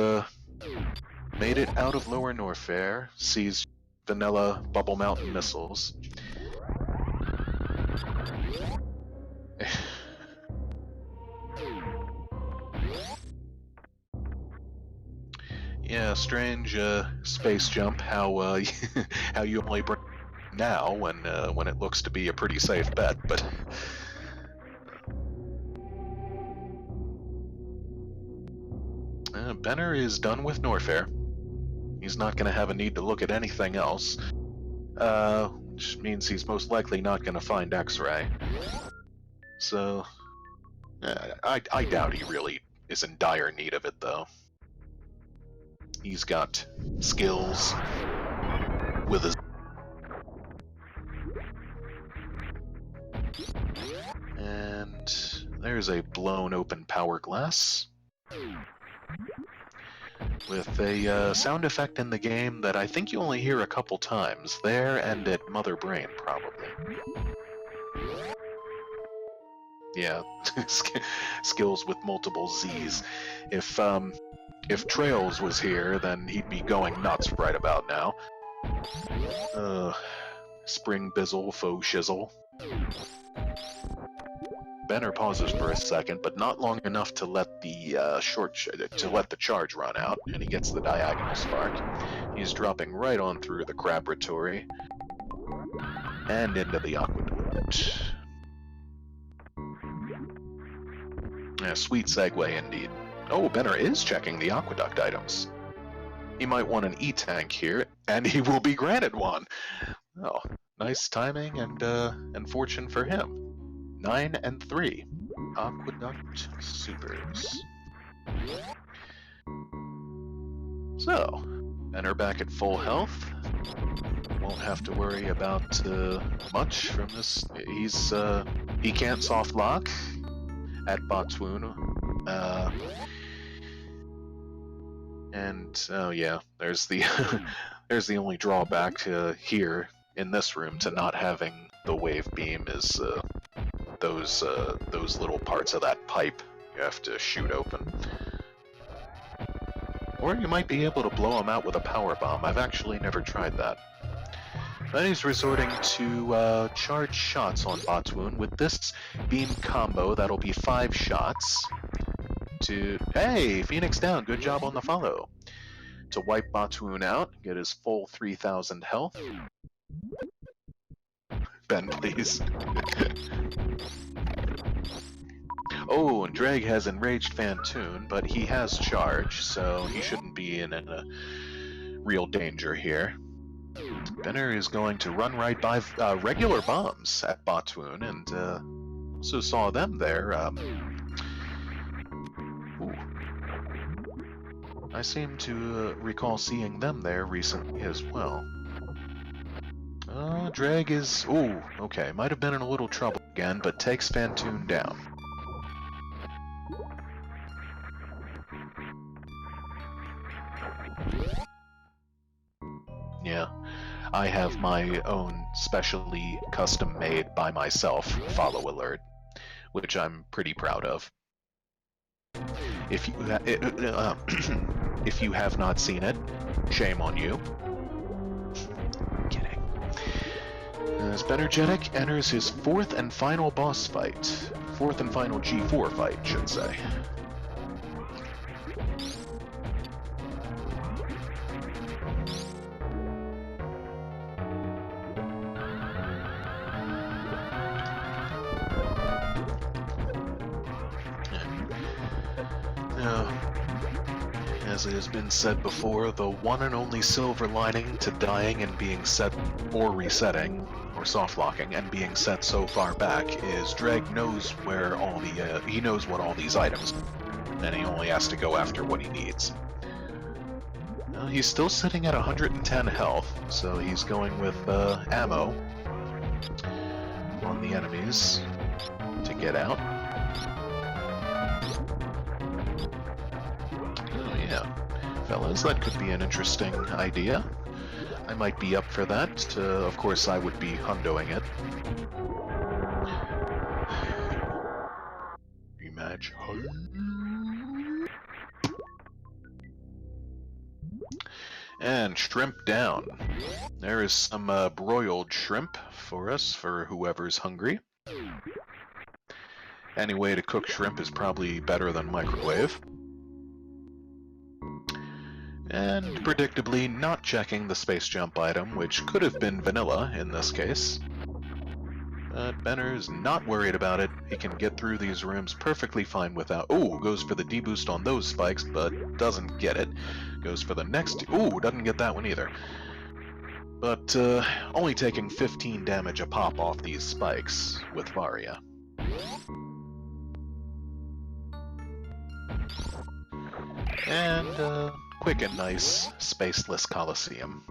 made it out of Lower Norfair, sees vanilla Bubble Mountain missiles. Yeah, strange space jump. How how you only bring now when it looks to be a pretty safe bet, but. Benner is done with Norfair. He's not going to have a need to look at anything else, which means he's most likely not going to find X-Ray. So, I doubt he really is in dire need of it, though. He's got skills with his... And there's a blown open power glass with a sound effect in the game that I think you only hear a couple times, there and at Mother Brain, probably. Yeah, skills with multiple Z's. If Trails was here, then he'd be going nuts right about now. Spring Bizzle, faux shizzle. Benner pauses for a second, but not long enough to let the the charge run out, and he gets the diagonal spark. He's dropping right on through the Crabratory and into the Aqueduct. A sweet segue indeed. Oh, Benner is checking the Aqueduct items. He might want an E-tank here, and he will be granted one. Oh, nice timing and fortune for him. 9 and 3. Aqueduct Supers. So, Benner back at full health. Won't have to worry about much from this. He can't soft lock at Botswoon. And oh yeah, there's the there's the only drawback here in this room to not having the wave beam is those little parts of that pipe you have to shoot open. Or you might be able to blow them out with a power bomb. I've actually never tried that. Then he's resorting to charge shots on Botswoon with this beam combo. That'll be 5 shots to... Hey, Phoenix down. Good job on the follow. To wipe Botswoon out, get his full 3,000 health. Ben, please. Oh, and Ddraig has Enraged Fantoon, but he has charge, so he shouldn't be in a real danger here. Benner is going to run right by regular bombs at Botswoon, and also saw them there. Ooh. I seem to recall seeing them there recently as well. Ddraig is... Ooh, okay, might have been in a little trouble again, but takes Fantoon down. Yeah, I have my own specially custom-made by myself follow alert, which I'm pretty proud of. If you have not seen it, shame on you. Kidding. As Bennergetic enters his 4th and final boss fight. 4th and final G4 fight, should say. As it has been said before, the one and only silver lining to dying and being set or resetting, or soft locking and being set so far back is Ddraig knows where all the he knows what all these items are, and he only has to go after what he needs. He's still sitting at 110 health, so he's going with ammo on on the enemies to get out. Oh yeah, fellas, that could be an interesting idea. I might be up for that. Of course, I would be hundoing it. Rematch. And shrimp down. There is some broiled shrimp for us, for whoever's hungry. Any way to cook shrimp is probably better than microwave. And predictably not checking the space jump item, which could have been vanilla in this case. But Benner's not worried about it. He can get through these rooms perfectly fine without... Ooh, goes for the deboost on those spikes, but doesn't get it. Goes for the next... Ooh, doesn't get that one either. But only taking 15 damage a pop off these spikes with Varia. And quick and nice spaceless Coliseum.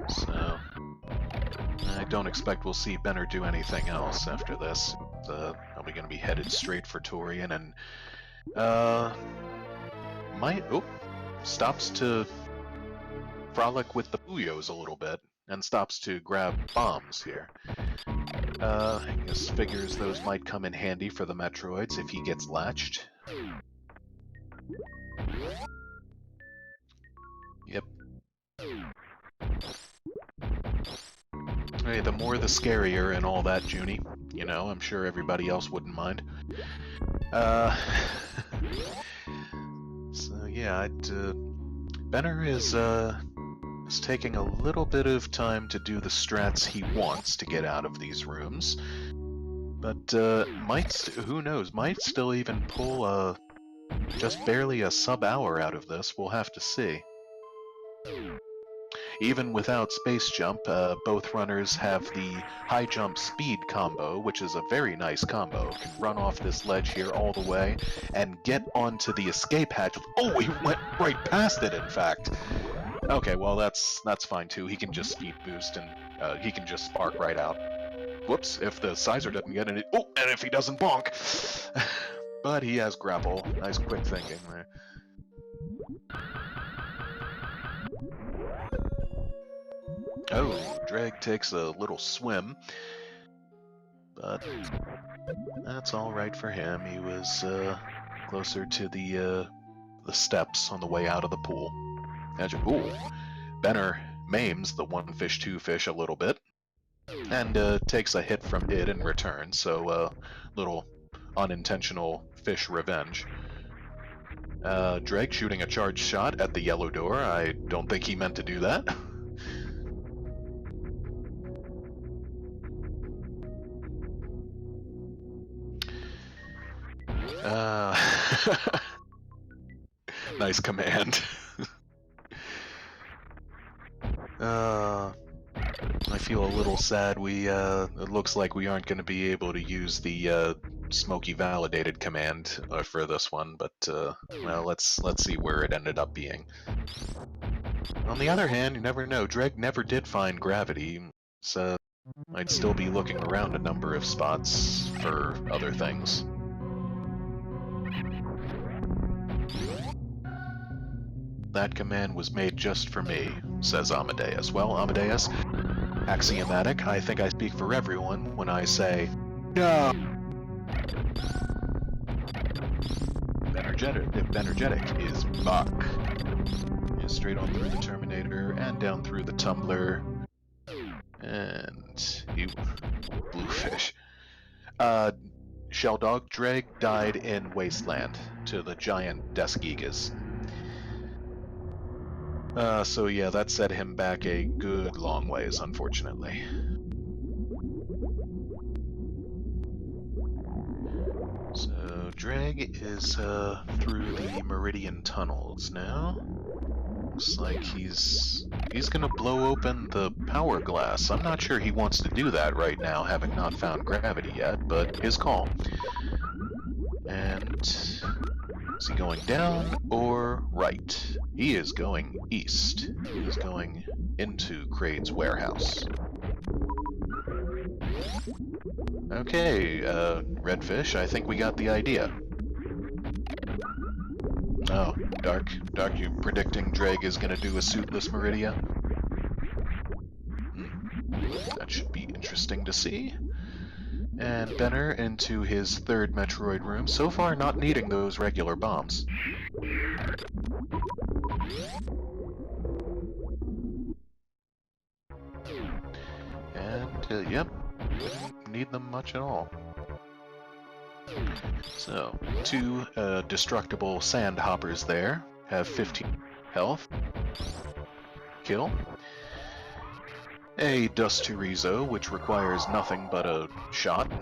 So I don't expect we'll see Benner do anything else after this. Probably going to be headed straight for Torian, and stops to frolic with the Buyos a little bit, and stops to grab bombs here. I guess figures those might come in handy for the Metroids if he gets latched. Yep. Hey, the more the scarier and all that, Junie. You know, I'm sure everybody else wouldn't mind. So yeah, Benner is taking a little bit of time to do the strats he wants to get out of these rooms. But who knows, might still even pull just barely a sub-hour out of this. We'll have to see. Even without space jump, both runners have the high jump speed combo, which is a very nice combo. Can run off this ledge here all the way and get onto the escape hatch. Oh, he went right past it, in fact. Okay, well that's fine too. He can just speed boost and he can just spark right out. Whoops, if the Sizer doesn't get any... Oh, and if he doesn't bonk! But he has grapple. Nice quick thinking there. Oh, Ddraig takes a little swim. But that's alright for him. He was closer to the steps on the way out of the pool. Ooh, Benner maims the one fish, two fish a little bit. And takes a hit from it in return, so little unintentional fish revenge. Ddraig shooting a charged shot at the yellow door. I don't think he meant to do that. Nice command. I feel a little sad. It looks like we aren't going to be able to use the Smoky Validated command for this one, but well, let's see where it ended up being. On the other hand, you never know. Ddraig never did find gravity, so I'd still be looking around a number of spots for other things. That command was made just for me, says Amadeus. Well, Amadeus, axiomatic, I think I speak for everyone when I say, no! Bennergetic is back. Is straight on through the Terminator and down through the Tumbler. And you bluefish. Shelldog Ddraig died in Wasteland to the giant Deskigas. So yeah, that set him back a good long ways, unfortunately. So Ddraig is through the Meridian tunnels now. Looks like he's gonna blow open the power glass. I'm not sure he wants to do that right now, having not found gravity yet, but his call. And is he going down or right? He is going east. He is going into Kraid's warehouse. Okay, Redfish, I think we got the idea. Oh, Dark, you predicting Ddraig is gonna do a suitless Meridia? That should be interesting to see. And Benner into his third Metroid room, so far not needing those regular bombs. And, yep, wouldn't need them much at all. So, two destructible sand hoppers there, have 15 health. Kill. A Dust Chorizo, which requires nothing but a shot.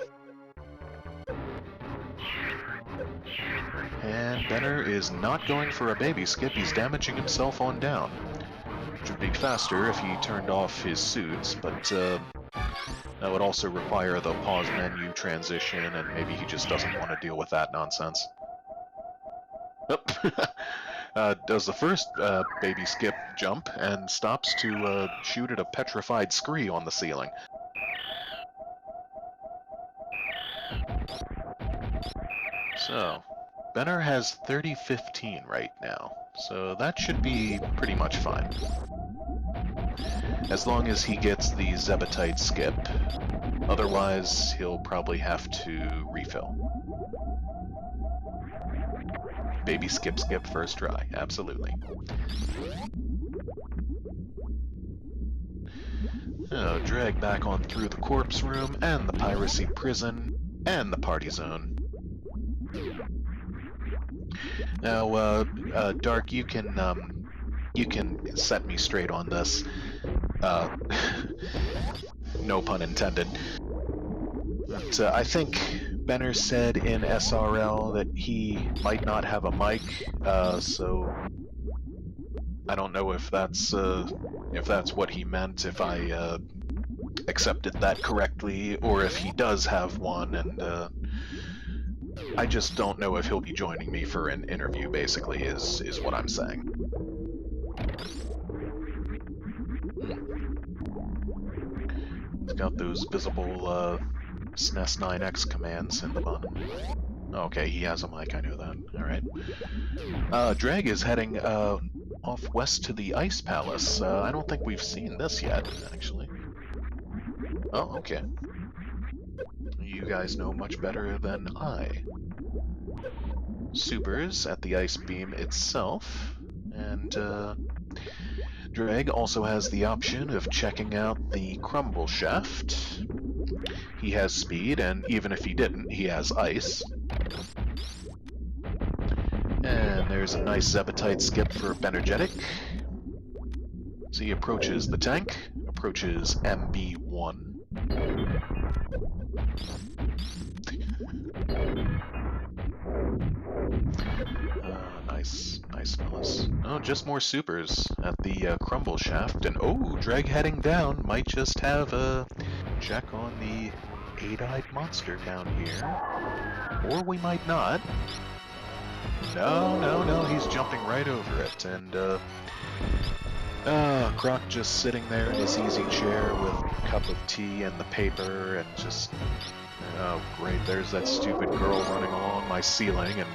And Benner is not going for a baby skip, he's damaging himself on down. Which would be faster if he turned off his suits, but that would also require the pause menu transition, and maybe he just doesn't want to deal with that nonsense. Does the first baby skip jump and stops to shoot at a petrified scree on the ceiling. So, Benner has 30-15 right now, so that should be pretty much fine. As long as he gets the Zebetite skip, otherwise he'll probably have to refill. Baby skip first try, absolutely. Oh, Ddraig back on through the corpse room, and the piracy prison, and the party zone. Now, Dark, you can set me straight on this. No pun intended. But I think Benner said in SRL that he might not have a mic, so I don't know if that's what he meant, if I accepted that correctly, or if he does have one, and I just don't know if he'll be joining me for an interview, basically, is what I'm saying. He's got those visible SNES 9X commands in the bottom. Okay, he has a mic, I know that. Alright. Ddraig is heading off west to the Ice Palace. I don't think we've seen this yet, actually. Oh, okay. You guys know much better than I. Supers at the Ice Beam itself, and Ddraig also has the option of checking out the Crumble Shaft. He has speed, and even if he didn't, he has ice. And there's a nice Zebetite skip for Bennergetic. So he approaches the tank, approaches MB1. Nice fellas. Oh, just more supers at the Crumble Shaft, and oh, Ddraig heading down might just have a check on the 8-eyed monster down here. Or we might not. No, he's jumping right over it, and Croc just sitting there in his easy chair with a cup of tea and the paper, and just, oh great, there's that stupid girl running along my ceiling and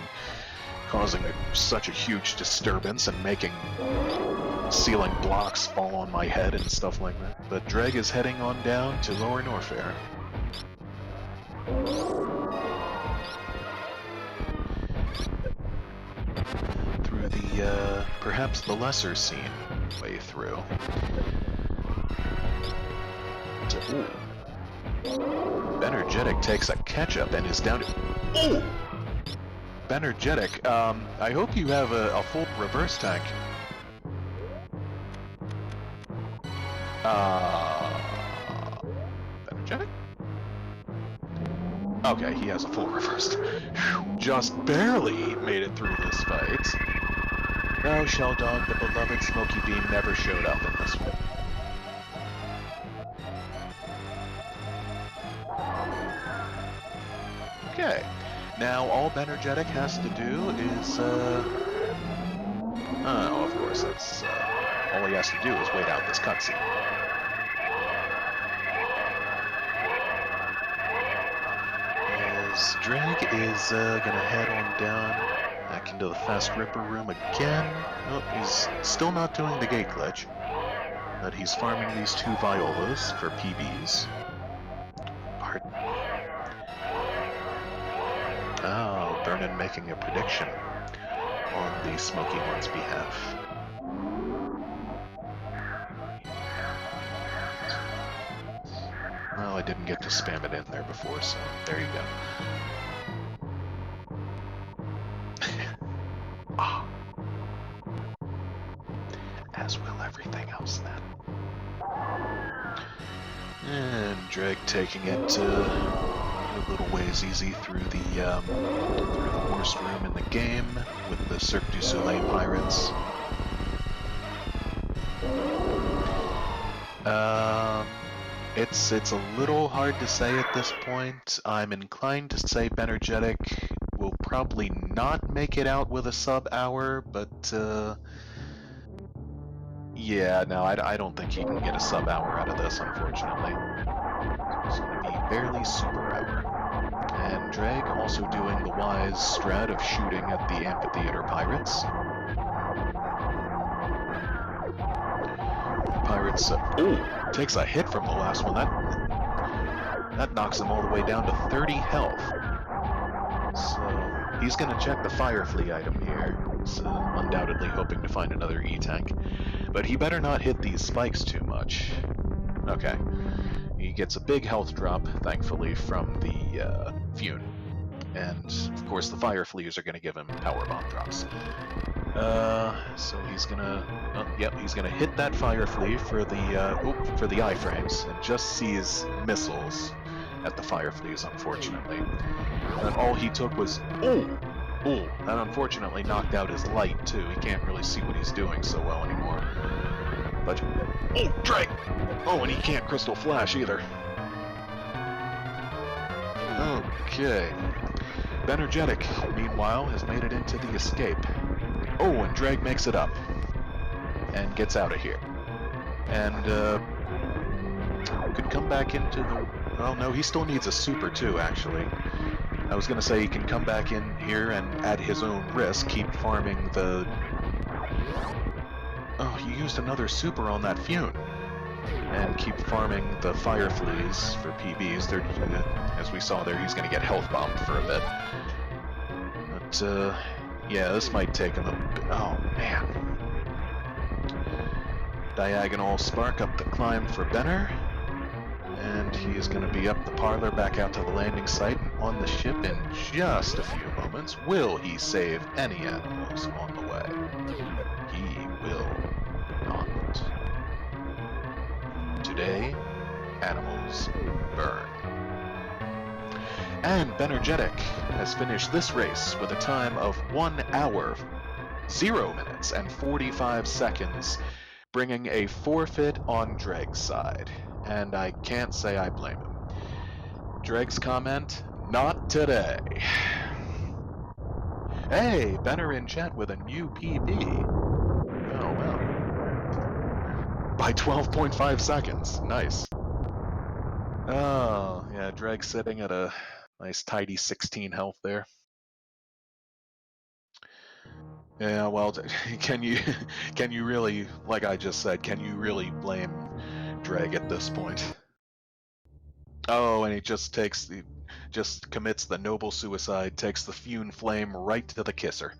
causing such a huge disturbance and making ceiling blocks fall on my head and stuff like that. But Ddraig is heading on down to Lower Norfair. Through the, perhaps the lesser scene way through. Ooh. Bennergetic takes a catch-up and is down to... Ooh! Bennergetic, I hope you have a full reverse tank. Bennergetic? Okay, he has a full reverse. Just barely made it through this fight. No, Shelldog, the beloved Smoky Beam, never showed up in this one. Okay. Now, all Bennergetic has to do is, oh, of course, that's, all he has to do is wait out this cutscene. is. Ddraig is gonna head on down back into the Fast Ripper room again. Oh, he's still not doing the gate glitch, but he's farming these 2 Violas for PBs. Pardon. Oh, Vernon making a prediction on the Smoky One's behalf. Well, I didn't get to spam it in there before, so there you go. Ah. As will everything else then. And Ddraig taking it a little ways easy through the worst room in the game with the Cirque du Soleil pirates. It's a little hard to say at this point. I'm inclined to say Bennergetic will probably not make it out with a sub-hour, but yeah, no, I don't think he can get a sub-hour out of this, unfortunately. It's going to be barely super hour. And Ddraig also doing the wise strat of shooting at the amphitheater pirates. Pirates, takes a hit from the last one. That knocks him all the way down to 30 health. So he's going to check the fire flea item here. So undoubtedly hoping to find another E-tank. But he better not hit these spikes too much. Okay. He gets a big health drop, thankfully, from the Fune. And, of course, the fire fleas are going to give him power bomb drops. So he's gonna, he's gonna hit that fire flea for the iframes, and just sees missiles at the fire fleas, unfortunately. And all he took was, that unfortunately knocked out his light, too. He can't really see what he's doing so well anymore. But, Ddraig! Oh, and he can't Crystal Flash either. Okay. Bennergetic, meanwhile, has made it into the escape. Oh, and Ddraig makes it up. And gets out of here. And, could come back into the... Well, no, he still needs a super, too, actually. I was gonna say he can come back in here and, at his own risk, keep farming the... Oh, he used another super on that Fune. And keep farming the fire fleas for PBs. They're, as we saw there, he's gonna get health bombed for a bit. But, yeah, this might take him a bit. Oh, man. Diagonal spark up the climb for Benner. And he is going to be up the parlor, back out to the landing site, and on the ship in just a few moments. Will he save any animals on the way? He will not. Today, animals burn. And Bennergetic has finished this race with a time of 1 hour, 0 minutes, and 45 seconds, bringing a forfeit on Draig's side. And I can't say I blame him. Draig's comment, not today. Hey, Benner in chat with a new PB. Oh, well. By 12.5 seconds. Nice. Oh, yeah, Ddraig sitting at a nice tidy 16 health there. Yeah, well, can you really, like I just said, can you really blame Ddraig at this point? Oh, and he just commits the noble suicide, takes the Fune Flame right to the kisser.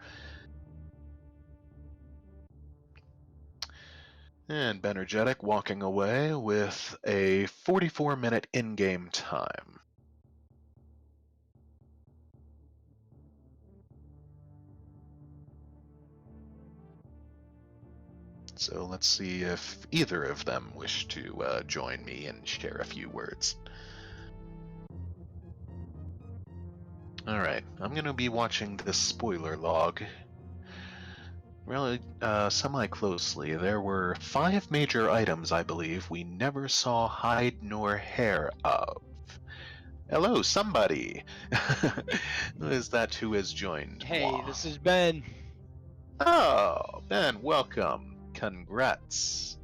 And Bennergetic walking away with a 44-minute in-game time. So let's see if either of them wish to join me and share a few words. Alright, I'm going to be watching this spoiler log really semi-closely. There were 5 major items, I believe, we never saw hide nor hair of. Hello, somebody! Who is that who has joined? Hey, moi? this is Ben. Oh, Ben, welcome. Congrats,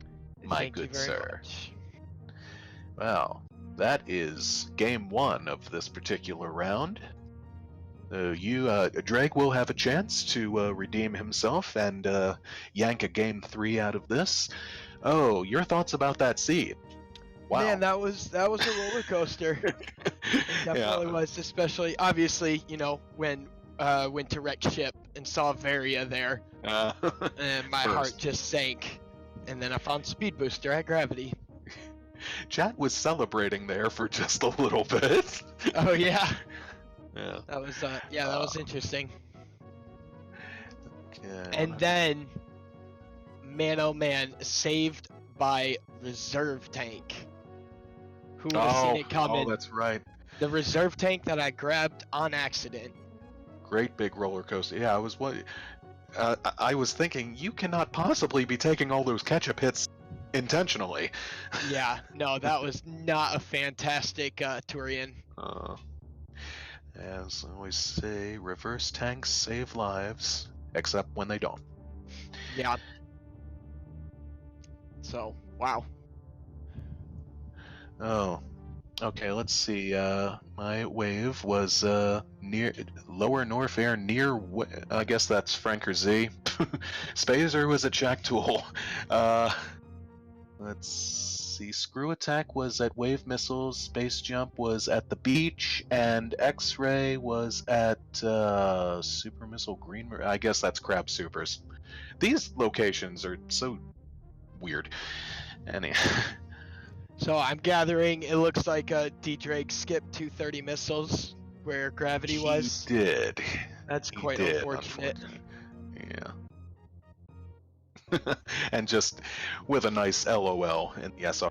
my Thank good you very sir. much. Well, that is game 1 of this particular round. Ddraig will have a chance to redeem himself and yank a game 3 out of this. Oh, your thoughts about that seed? Wow. Man, that was a roller coaster. It definitely was, especially obviously, when went to wreck ship and saw Varia there, and my heart just sank. And then I found Speed Booster at Gravity. Chat was celebrating there for just a little bit. Oh yeah. Yeah. That was that was interesting. Okay, and then, man, oh man, saved by reserve tank. Who would have seen it coming? Oh, that's right. The reserve tank that I grabbed on accident. Great big roller coaster. Yeah, I was thinking you cannot possibly be taking all those ketchup hits intentionally. Yeah, no, that was not a fantastic Turian. As I always say, reverse tanks save lives, except when they don't. Yeah. So, wow. Oh, okay, let's see. My wave was near Lower Norfair, near. I guess that's Franker Z. Spazer was at Jack Tool. Let's see. Screw Attack was at Wave Missiles. Space Jump was at the beach, and X-Ray was at Super Missile Green. I guess that's Crab Supers. These locations are so weird. So I'm gathering it looks like Ddraig skipped 230 missiles where Gravity was. He did. That's quite unfortunate. Yeah. And just with a nice LOL in the SR.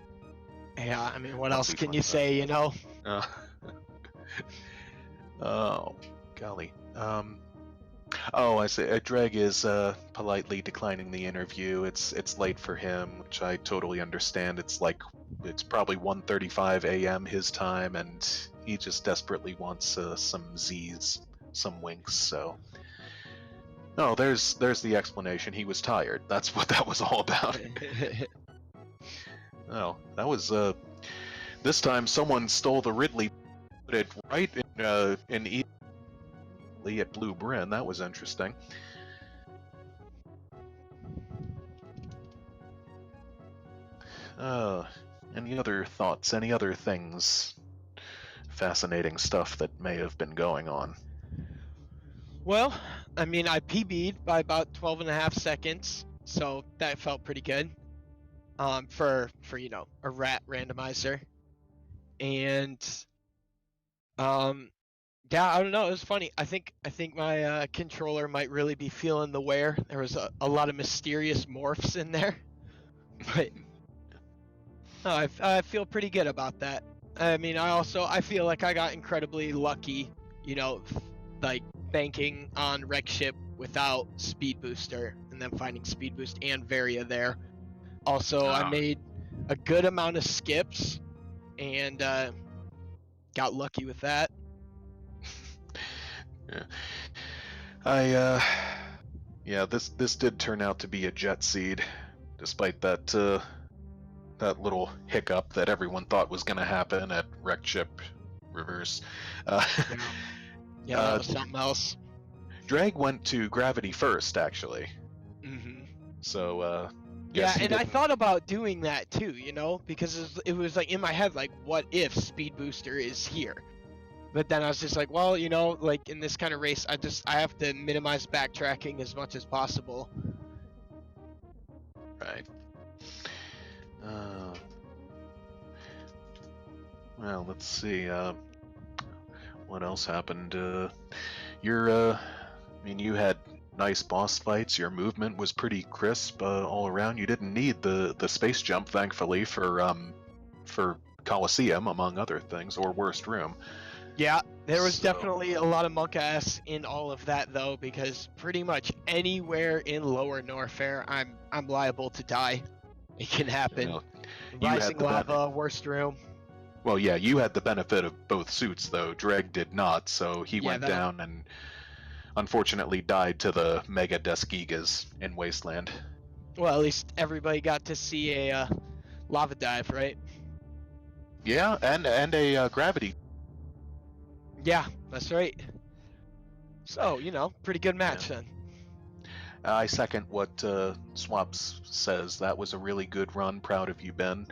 Yeah, I mean, what else can you say, Oh, golly. I see. Ddraig is politely declining the interview. It's late for him, which I totally understand. It's probably 1:35 a.m. his time, and he just desperately wants some Z's, some winks. So, no, there's the explanation. He was tired. That's what that was all about. Oh, that was this time someone stole the Ridley, put it right in at Blue Bryn. That was interesting. Any other thoughts? Any other things? Fascinating stuff that may have been going on. Well, I mean, I PB'd by about 12 and a half seconds, so that felt pretty good. For a rat randomizer, and yeah, I don't know. It was funny. I think my controller might really be feeling the wear. There was a lot of mysterious morphs in there, but no, I feel pretty good about that. I mean, I feel like I got incredibly lucky, like banking on wreck ship without speed booster, and then finding speed boost and Varia there. Also, I made a good amount of skips, and got lucky with that. Yeah. This did turn out to be a jet seed, despite that little hiccup that everyone thought was going to happen at wreck ship reverse. Yeah, that was something else. Ddraig went to Gravity first, actually. Mm-hmm. So, yeah, and I thought about doing that too, because it was like in my head, like, what if Speed Booster is here? But then I was just like, well, like in this kind of race, I have to minimize backtracking as much as possible. Right. Well, let's see. What else happened? You had nice boss fights. Your movement was pretty crisp all around. You didn't need the space jump, thankfully, for Coliseum, among other things, or Worst Room. Yeah, there was definitely a lot of monk ass in all of that though, because pretty much anywhere in Lower Norfair, I'm liable to die. It can happen. Rising lava, Worst Room. Well, yeah, you had the benefit of both suits, though. Ddraig did not, so he went down and unfortunately died to the Mega Deskigas in Wasteland. Well, at least everybody got to see a lava dive, right? Yeah, and a gravity. Yeah, that's right. So, pretty good match then. I second what Swaps says. That was a really good run. Proud of you, Ben.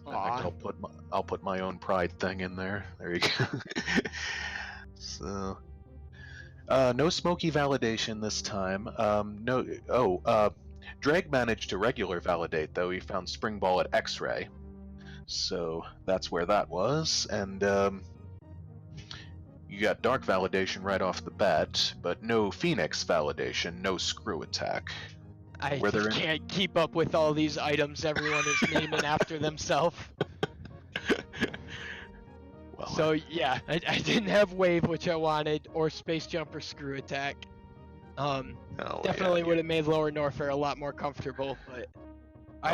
I think Aw. I'll put my own pride thing in there. There you go. So, no smoky validation this time. No. Ddraig managed to regular validate though. He found spring ball at X-ray, so that's where that was. And you got dark validation right off the bat, but no Phoenix validation, no screw attack. I Were there any? can't keep up with all these items everyone is naming after themselves. Well, So yeah, I didn't have wave, which I wanted, or space jump or screw attack. Definitely would have made lower Norfair a lot more comfortable, but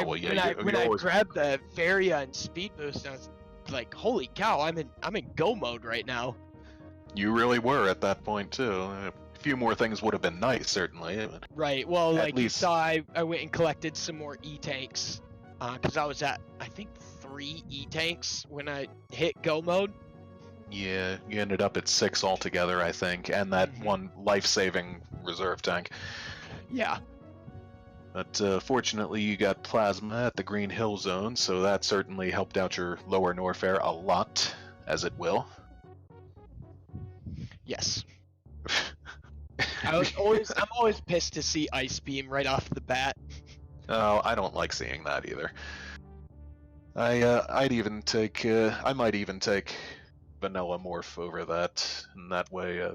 when I grabbed the Varia and speed boost, I was like, holy cow, I'm in go mode right now. You really were at that point too. A few more things would have been nice, certainly. Right. Well, like least... you saw, I went and collected some more E-tanks, because I was at, I think, 3 E-tanks when I hit go mode. Yeah, you ended up at 6 altogether, I think, and that one life-saving reserve tank. Yeah. But fortunately, you got plasma at the Green Hill Zone, so that certainly helped out your lower Norfair a lot, as it will. Yes. I'm always pissed to see Ice Beam right off the bat. Oh, I don't like seeing that either. I might even take Vanilla Morph over that, and that way,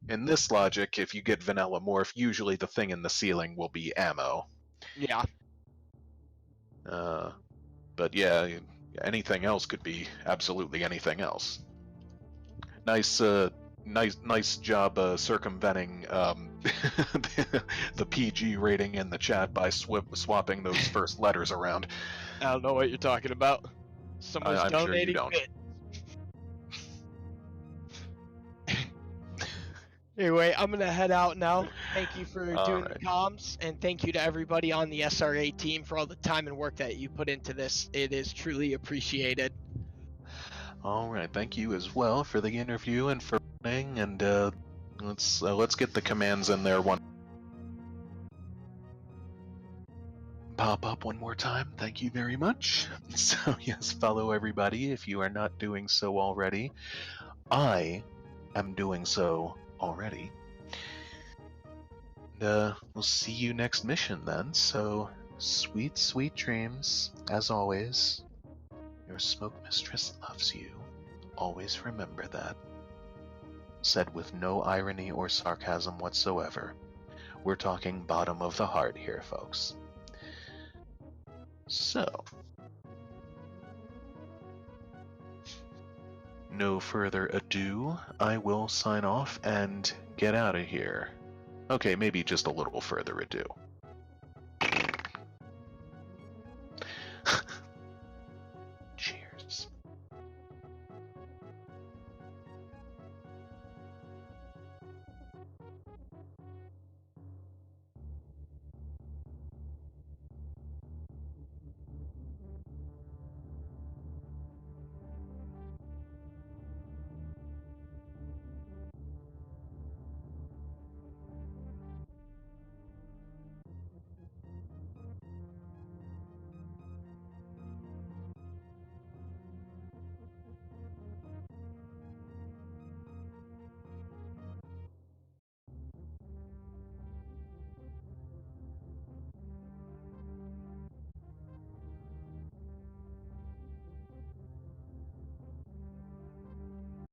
in this logic, if you get Vanilla Morph, usually the thing in the ceiling will be ammo. Yeah. But yeah, anything else could be absolutely anything else. Nice job circumventing the PG rating in the chat by swapping those first letters around. I don't know what you're talking about. Someone's I'm donating sure you don't. Anyway, I'm gonna head out now. Thank you for doing right. the comms, and thank you to everybody on the SRA team for all the time and work that you put into this. It is truly appreciated. All right, thank you as well for the interview and for running. And let's get the commands in there. Pop up one more time. Thank you very much. So yes, follow everybody if you are not doing so already. I am doing so already. And we'll see you next mission then. So sweet, sweet dreams as always. Your smoke mistress loves you. Always remember that. Said with no irony or sarcasm whatsoever. We're talking bottom of the heart here, folks. So, no further ado, I will sign off and get out of here. Okay, maybe just a little further ado.